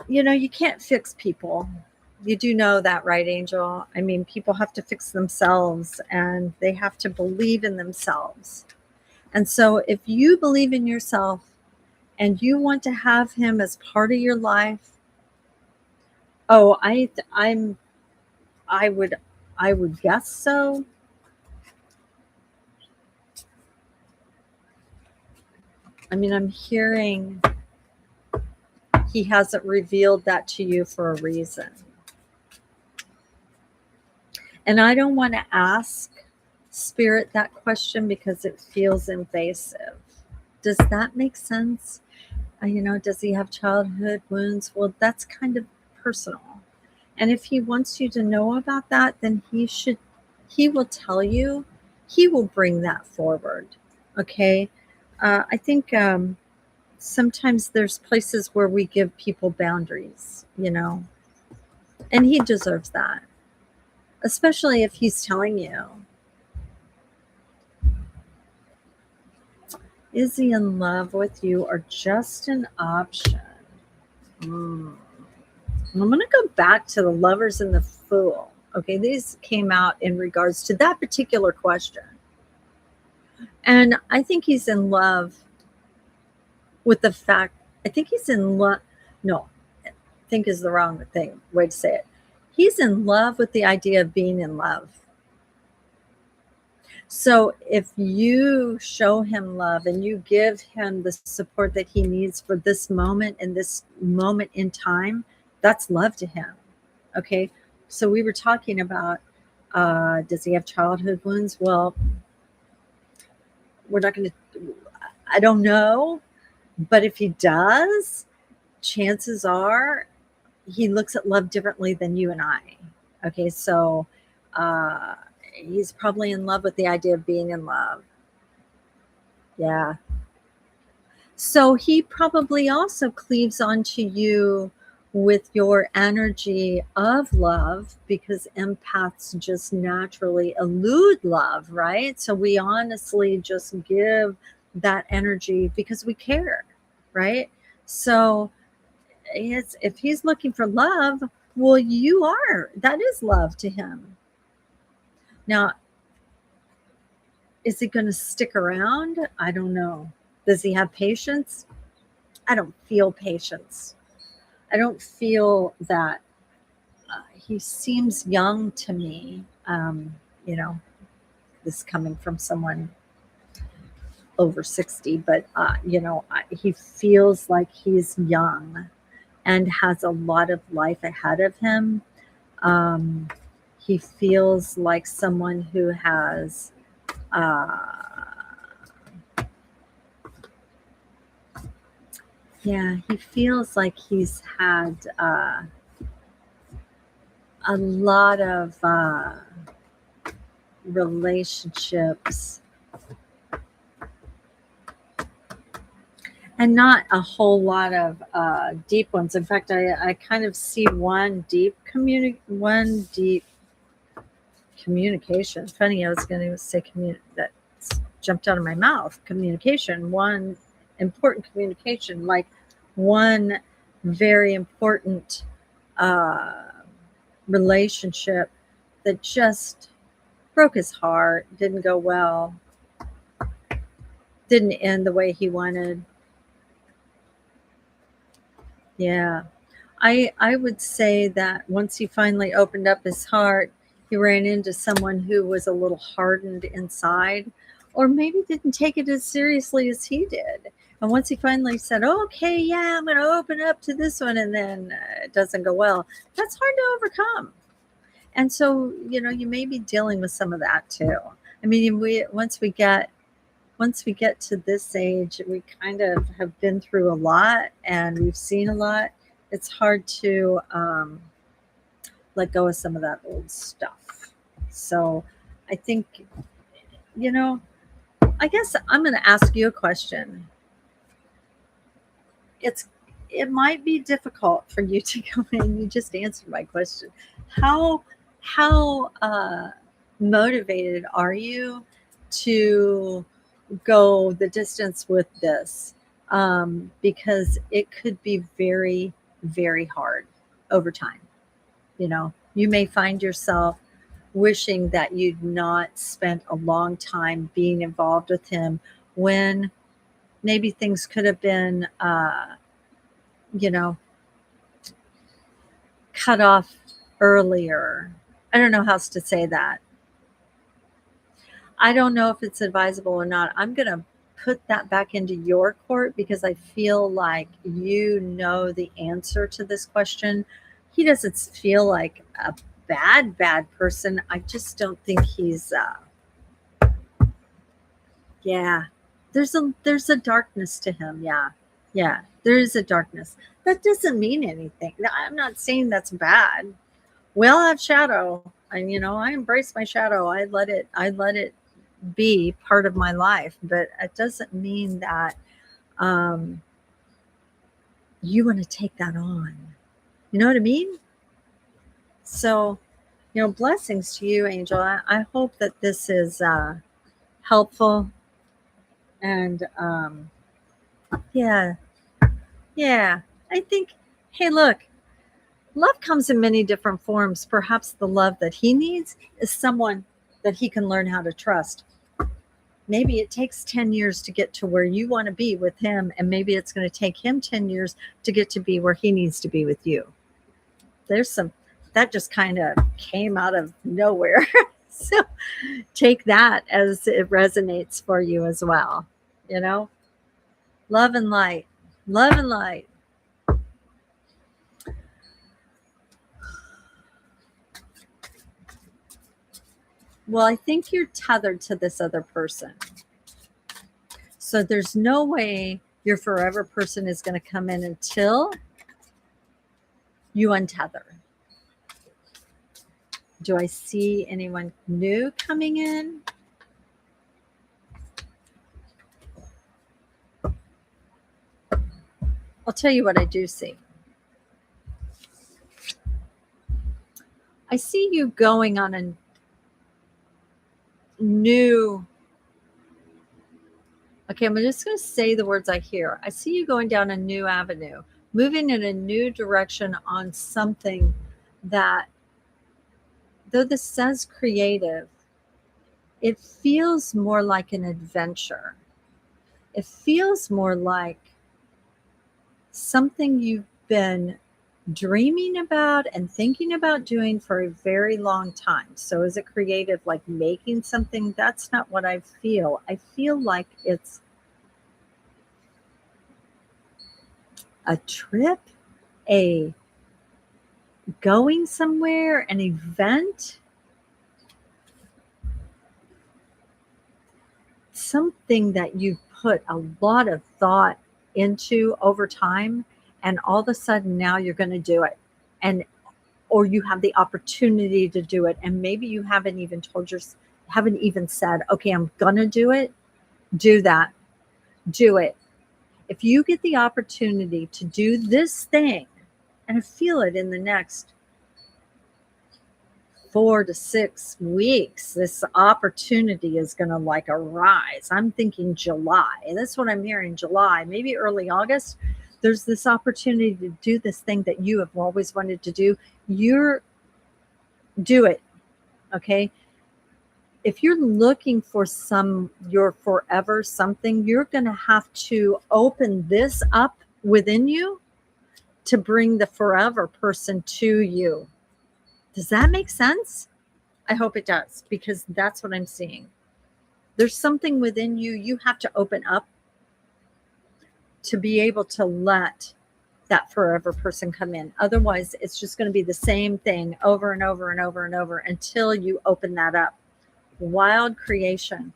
You know, you can't fix people. You do know that, right, Angel? I mean, people have to fix themselves and they have to believe in themselves. And so if you believe in yourself and you want to have him as part of your life, oh, I would guess so. I mean, I'm hearing he hasn't revealed that to you for a reason. And I don't want to ask Spirit that question because it feels invasive. Does that make sense? Does he have childhood wounds? Well, that's kind of personal. And if he wants you to know about that, then he will tell you, he will bring that forward. Okay. I think sometimes there's places where we give people boundaries, and he deserves that, especially if he's telling you. Is he in love with you or just an option? I'm going to go back to the Lovers and the Fool. Okay, these came out in regards to that particular question. And I think he's in love with the fact, I think he's in love. No, think is the wrong way to say it. He's in love with the idea of being in love. So if you show him love and you give him the support that he needs for this moment and this moment in time, that's love to him. Okay. So we were talking about, does he have childhood wounds? Well, we're not going to, I don't know. But if he does, chances are he looks at love differently than you and I. Okay. So, He's probably in love with the idea of being in love. Yeah. So he probably also cleaves onto you with your energy of love, because empaths just naturally elude love, right? So we honestly just give that energy because we care, right? So if he's looking for love, well, that is love to him. Now, is he going to stick around? I don't know. Does he have patience? I don't feel patience. I don't feel that. He seems young to me. You know, this coming from someone over 60, but, he feels like he's young and has a lot of life ahead of him. Um, he feels like someone who has, uh, yeah, he feels like he's had a lot of relationships and not a whole lot of deep ones. In fact, I kind of see one deep communication. Funny, I was going to say that jumped out of my mouth. Communication, one important communication, like one very important uh, relationship that just broke his heart, didn't go well, didn't end the way he wanted. Yeah. I would say that once he finally opened up his heart, he ran into someone who was a little hardened inside, or maybe didn't take it as seriously as he did. And once he finally said, oh, okay, yeah, I'm going to open up to this one, and then it doesn't go well, that's hard to overcome. And so, you may be dealing with some of that too. I mean, once we get to this age, we kind of have been through a lot and we've seen a lot. It's hard to let go of some of that old stuff. So I think, I guess I'm going to ask you a question. It might be difficult for you to go in. You just answered my question. How motivated are you to go the distance with this? Because it could be very, very hard over time. You may find yourself wishing that you'd not spent a long time being involved with him, when maybe things could have been, you know, cut off earlier. I don't know how else to say that. I don't know if it's advisable or not. I'm going to put that back into your court, because I feel like you know the answer to this question. He doesn't feel like a bad person. I just don't think he's yeah. There's a darkness to him. Yeah. Yeah. There is a darkness. That doesn't mean anything. I'm not saying that's bad. We all have shadow. And I embrace my shadow. I let it be part of my life, but it doesn't mean that um, you want to take that on. You know what I mean? So, blessings to you, Angel. I hope that this is helpful. And yeah, yeah. I think, hey, look, love comes in many different forms. Perhaps the love that he needs is someone that he can learn how to trust. Maybe it takes 10 years to get to where you want to be with him, and maybe it's going to take him 10 years to get to be where he needs to be with you. That just kind of came out of nowhere. So take that as it resonates for you as well. Love and light. Love and light. Well, I think you're tethered to this other person. So there's no way your forever person is going to come in until you untether. Do I see anyone new coming in? I'll tell you what I do see. I see you going on a new, okay, I'm just going to say the words I hear. I see you going down a new avenue, moving in a new direction on something that, though this says creative, it feels more like an adventure. It feels more like something you've been dreaming about and thinking about doing for a very long time. So is it creative, like making something? That's not what I feel. I feel like it's a trip, a going somewhere, an event, something that you put a lot of thought into over time, and all of a sudden now you're going to do it. And or you have the opportunity to do it, and maybe you haven't even haven't even said, okay, I'm gonna do it. Do that. Do it. If you get the opportunity to do this thing, and I feel it in the next 4 to 6 weeks, this opportunity is going to like arise. I'm thinking July. And that's what I'm hearing, July, maybe early August. There's this opportunity to do this thing that you have always wanted to do. Do it. Okay. If you're looking for your forever something, you're going to have to open this up within you to bring the forever person to you. Does that make sense? I hope it does, because that's what I'm seeing. There's something within you you have to open up to be able to let that forever person come in. Otherwise, it's just going to be the same thing over and over and over and over until you open that up. Wild creation.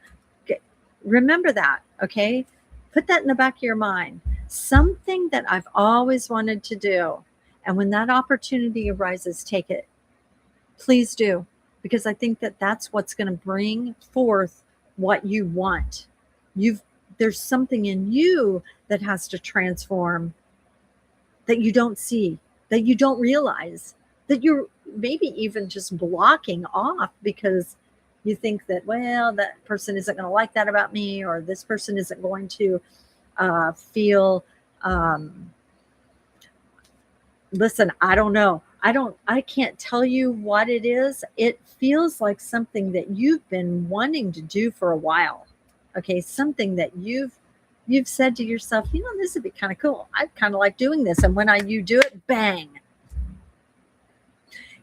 Remember that, okay? Put that in the back of your mind. Something that I've always wanted to do. And when that opportunity arises, take it. Please do. Because I think that that's what's going to bring forth what you want. There's something in you that has to transform that you don't see, that you don't realize, that you're maybe even just blocking off because you think that, well, that person isn't going to like that about me, or this person isn't going to feel, listen, I don't know. I can't tell you what it is. It feels like something that you've been wanting to do for a while. Okay. Something that you've said to yourself, this would be kind of cool. I kind of like doing this. And when you do it, bang.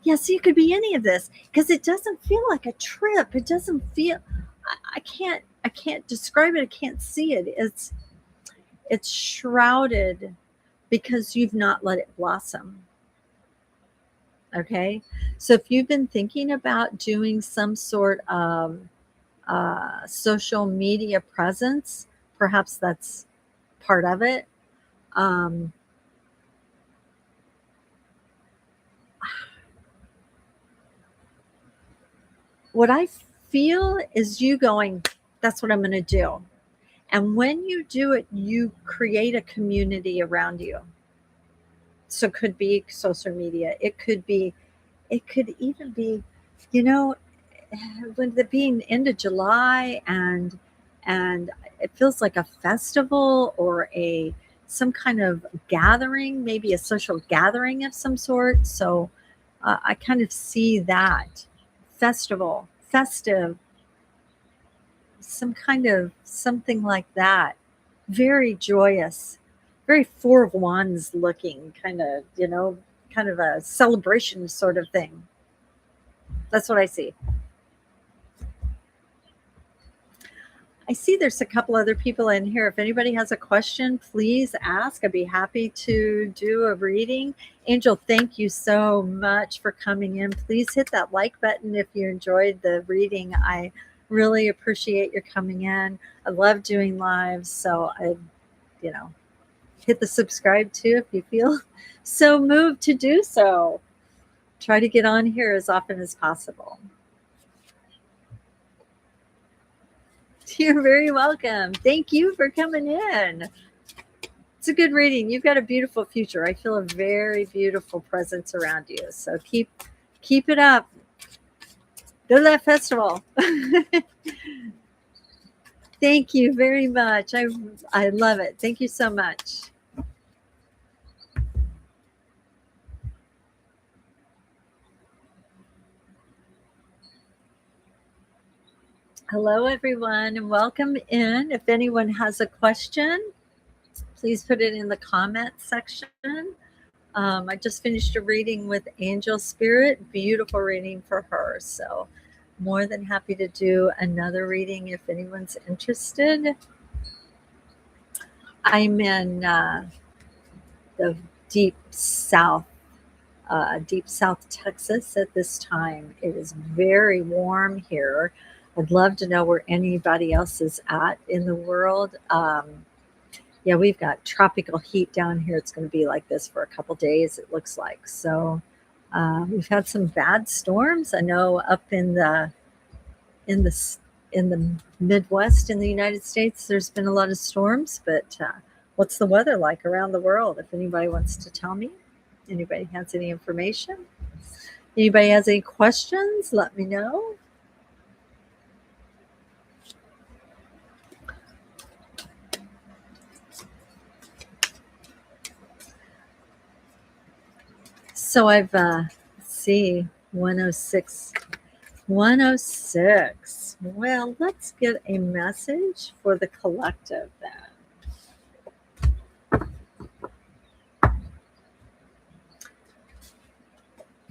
Yeah. So it could be any of this, because it doesn't feel like a trip. It doesn't feel, I can't describe it. I can't see it. It's shrouded because you've not let it blossom. Okay. So if you've been thinking about doing some sort of social media presence, perhaps that's part of it. What I feel is you going, that's what I'm going to do. And when you do it, you create a community around you. So it could be social media. It could even be, when the being end of July, and it feels like a festival or some kind of gathering, maybe a social gathering of some sort. So I kind of see that festival, festive, some kind of something like that. Very joyous, very Four of Wands looking, kind of, kind of a celebration sort of thing. That's what I see. I see there's a couple other people in here. If anybody has a question, please ask. I'd be happy to do a reading. Angel, thank you so much for coming in. Please hit that like button if you enjoyed the reading. I really appreciate your coming in. I love doing lives, so hit the subscribe too if you feel so moved to do so. Try to get on here as often as possible. You're very welcome. Thank you for coming in. It's a good reading. You've got a beautiful future. I feel a very beautiful presence around you. So keep it up. Go to that festival. Thank you very much. I love it. Thank you so much. Hello, everyone, and welcome in. If anyone has a question, please put it in the comment section. I just finished a reading with Angel Spirit, beautiful reading for her. So, more than happy to do another reading if anyone's interested. I'm in the deep South Texas at this time. It is very warm here. I'd love to know where anybody else is at in the world. Yeah, we've got tropical heat down here. It's going to be like this for a couple days, it looks like. So we've had some bad storms. I know up in the Midwest in the United States, there's been a lot of storms. But what's the weather like around the world? If anybody wants to tell me, anybody has any information, anybody has any questions, let me know. So I've see 106. 106. Well, let's get a message for the collective then.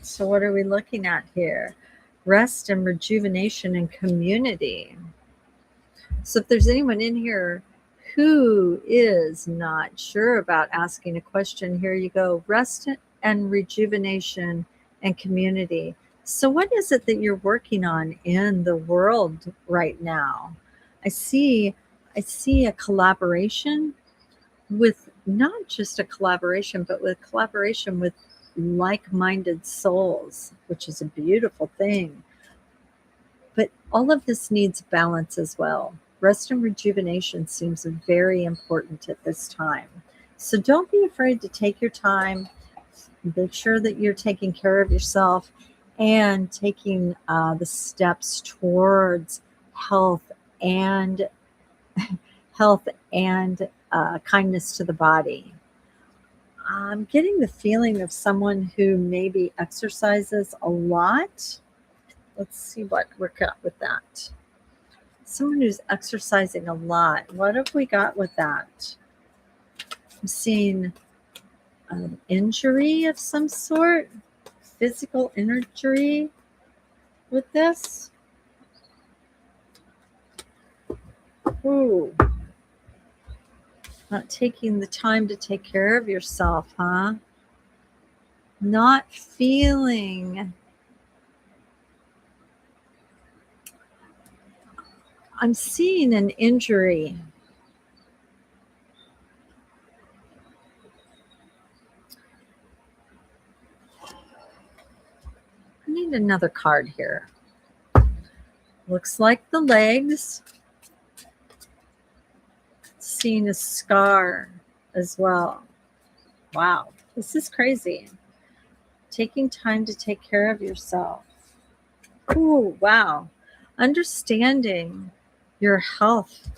So what are we looking at here? Rest and rejuvenation and community. So if there's anyone in here who is not sure about asking a question, here you go. Rest and rejuvenation and community. So what is it that you're working on in the world right now? I see a collaboration with not just a collaboration, but with collaboration with like-minded souls, which is a beautiful thing. But all of this needs balance as well. Rest and rejuvenation seems very important at this time. So don't be afraid to take your time. Make sure that you're taking care of yourself and taking the steps towards health and kindness to the body. I'm getting the feeling of someone who maybe exercises a lot. Let's see what we got with that. Someone who's exercising a lot. What have we got with that? I'm seeing an injury of some sort, physical injury with this. Ooh. Not taking the time to take care of yourself, huh? Not feeling. I'm seeing an injury. I need another card here. Looks like the legs. Seeing a scar as well. Wow, this is crazy. Taking time to take care of yourself. Ooh, wow. Understanding your health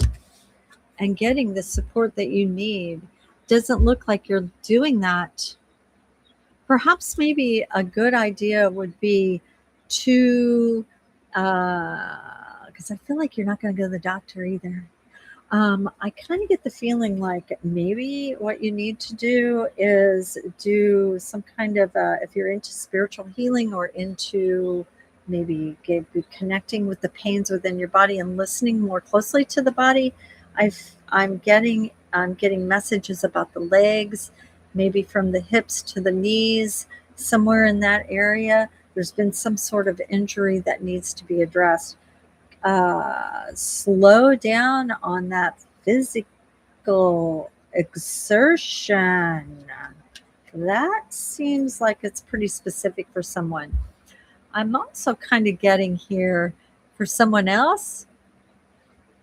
and getting the support that you need. Doesn't look like you're doing that. Perhaps maybe a good idea would be to, because I feel like you're not going to go to the doctor either. I kind of get the feeling like maybe what you need to do is do some kind of, if you're into spiritual healing or into maybe connecting with the pains within your body and listening more closely to the body. I'm getting messages about the legs, maybe from the hips to the knees, somewhere in that area. There's been some sort of injury that needs to be addressed. Slow down on that physical exertion. That seems like it's pretty specific for someone. I'm also kind of getting here for someone else.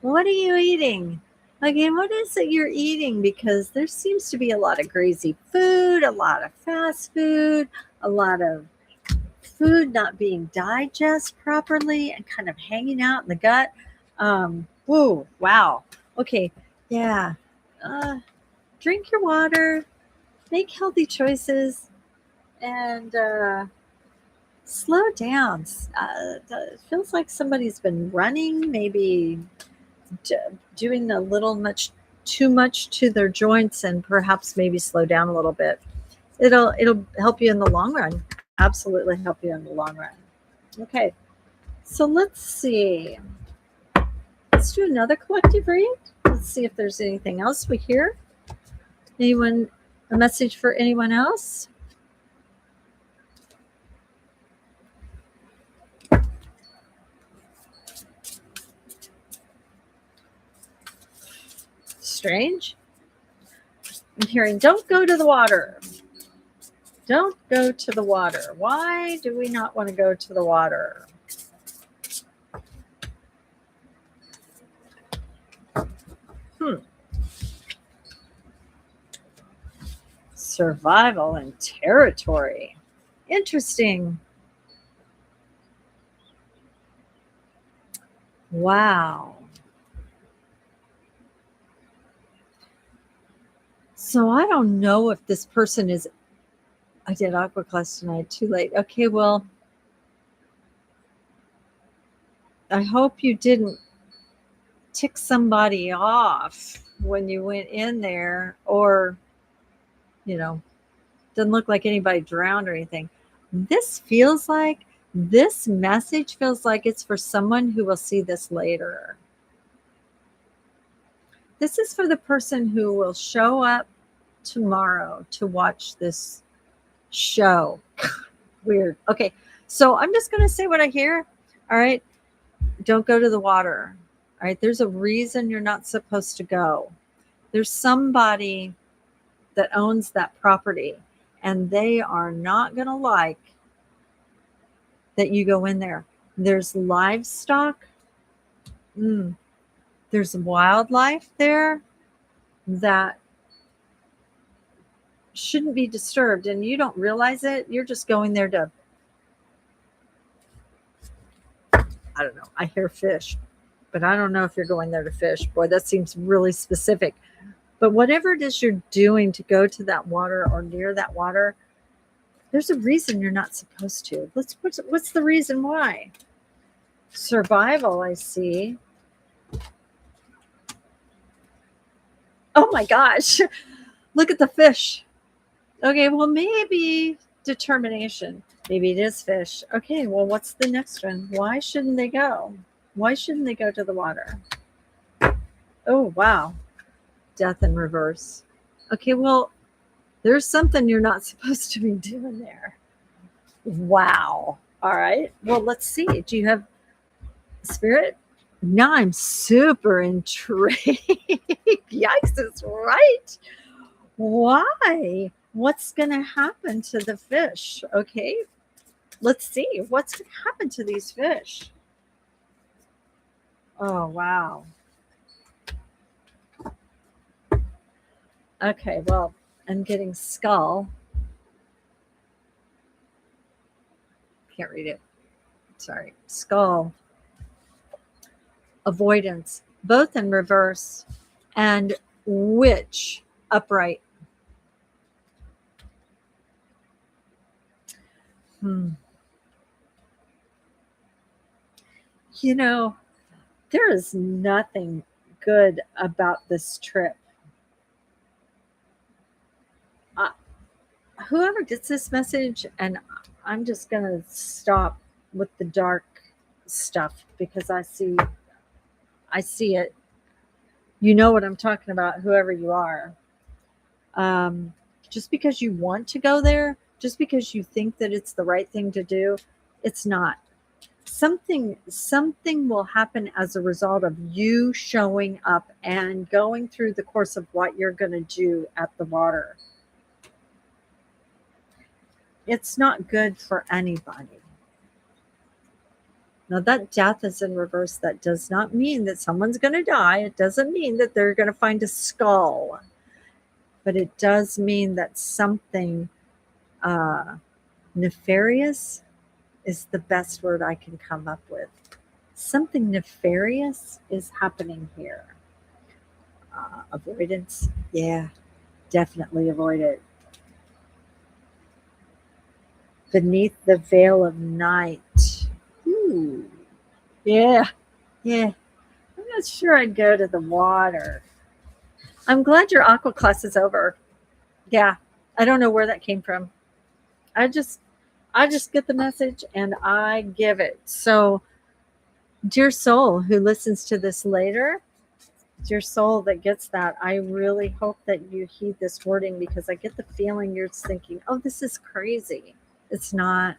What are you eating? Again, what is it you're eating? Because there seems to be a lot of greasy food, a lot of fast food, a lot of food not being digested properly and kind of hanging out in the gut. Whoa, wow. Okay, yeah. Drink your water, make healthy choices, and slow down. It feels like somebody's been running, maybe d- doing a little much too much to their joints, and perhaps maybe slow down a little bit. It'll help you in the long run. Absolutely help you in the long run. Okay, so let's see. Let's do another collective read. Let's see if there's anything else we hear. Anyone, a message for anyone else? Strange. I'm hearing, don't go to the water. Don't go to the water. Why do we not want to go to the water? Survival and territory. Interesting. Wow. So I don't know if this person is. I did aqua class tonight. Too late. Okay, well, I hope you didn't tick somebody off when you went in there, or, you know, doesn't look like anybody drowned or anything. This message feels like it's for someone who will see this later. This is for the person who will show up tomorrow to watch this show. Weird. Okay. So I'm just going to say what I hear. All right. Don't go to the water. All right. There's a reason you're not supposed to go. There's somebody that owns that property, and they are not going to like that you go in there. There's livestock. There's wildlife there that shouldn't be disturbed, and you don't realize it. You're just going there to, I don't know. I hear fish, but I don't know if you're going there to fish. Boy, that seems really specific. But whatever it is you're doing to go to that water or near that water, there's a reason you're not supposed to. What's the reason why? Survival, I see. Oh my gosh. Look at the fish. Okay, well, maybe determination. Maybe it is fish. Okay, well, what's the next one? Why shouldn't they go? Why shouldn't they go to the water? Oh, wow. Death in reverse. Okay, well, there's something you're not supposed to be doing there. Wow. All right. Well, let's see. Do you have spirit? Now I'm super intrigued. Yikes, is right. Why? What's going to happen to the fish? Okay, let's see. What's going to happen to these fish? Oh, wow. Okay, well, I'm getting skull. Can't read it. Sorry. Skull. Avoidance, both in reverse, and witch upright. You know, there is nothing good about this trip. Uh, Whoever gets this message, and I'm just going to stop with the dark stuff because I see it. You know what I'm talking about, whoever you are. Just because you want to go there, just because you think that it's the right thing to do, it's not. Something will happen as a result of you showing up and going through the course of what you're going to do at the water. It's not good for anybody. Now, that death is in reverse. That does not mean that someone's going to die. It doesn't mean that they're going to find a skull. But it does mean that something uh, nefarious is the best word I can come up with. Something nefarious is happening here. Avoidance. Yeah, definitely avoid it. Beneath the veil of night. Ooh. Yeah, yeah. I'm not sure I'd go to the water. I'm glad your aqua class is over. Yeah, I don't know where that came from. I just I just get the message and I give it. So, dear soul who listens to this later, dear soul that gets that, I really hope that you heed this wording because I get the feeling you're thinking, "Oh, this is crazy." It's not.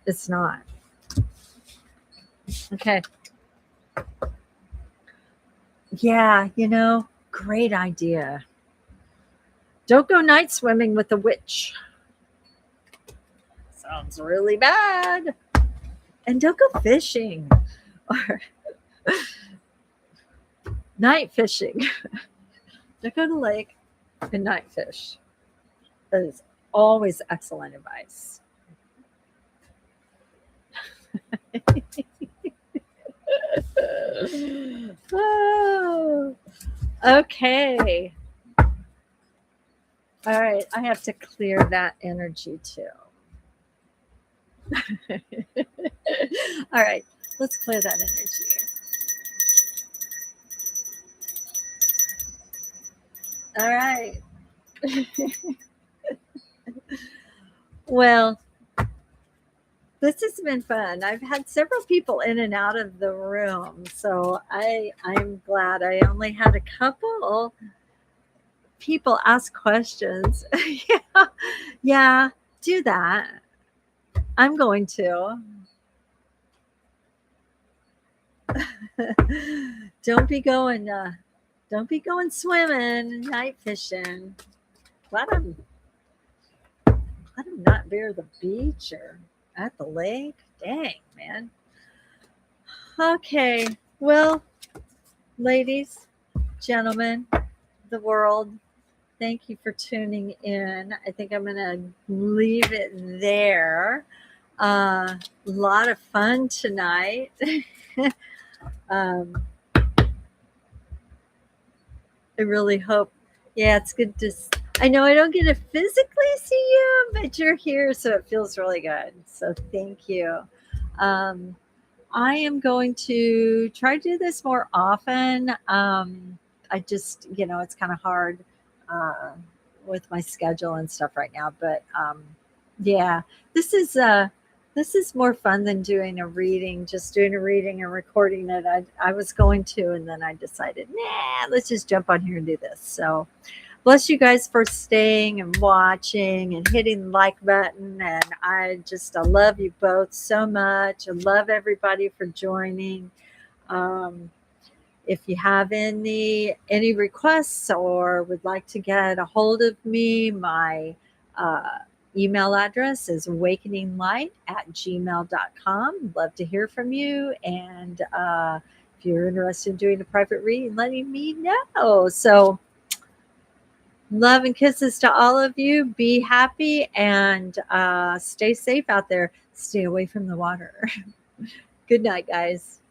It's not. Okay. Yeah, great idea. Don't go night swimming with a witch. Sounds really bad. And don't go fishing or night fishing. Don't go to the lake and night fish. That is always excellent advice. Oh, okay. All right. I have to clear that energy too. All right. Let's clear that energy. All right. Well, this has been fun. I've had several people in and out of the room, so I'm glad. I only had a couple people ask questions. Yeah, yeah, do that. I'm going to. don't be going. Don't be going swimming, night fishing. Let them. Let them not near the beach or at the lake. Dang, man. Okay. Well, ladies, gentlemen, the world, thank you for tuning in. I think I'm going to leave it there. A lot of fun tonight. um, I really hope. Yeah, it's good to. I know I don't get to physically see you, but you're here, so it feels really good. So thank you. Um, I am going to try to do this more often. I just, it's kind of hard uh, with my schedule and stuff right now. But yeah, this is this is more fun than doing a reading. Just doing a reading and recording it. I was going to, and then I decided, nah, let's just jump on here and do this. So bless you guys for staying and watching and hitting the like button. And I love you both so much. I love everybody for joining. Um, if you have any requests or would like to get a hold of me, my uh, email address is wakeninglight@gmail.com. Love to hear from you. And if you're interested in doing a private reading, letting me know. So love and kisses to all of you. Be happy and stay safe out there. Stay away from the water. Good night, guys.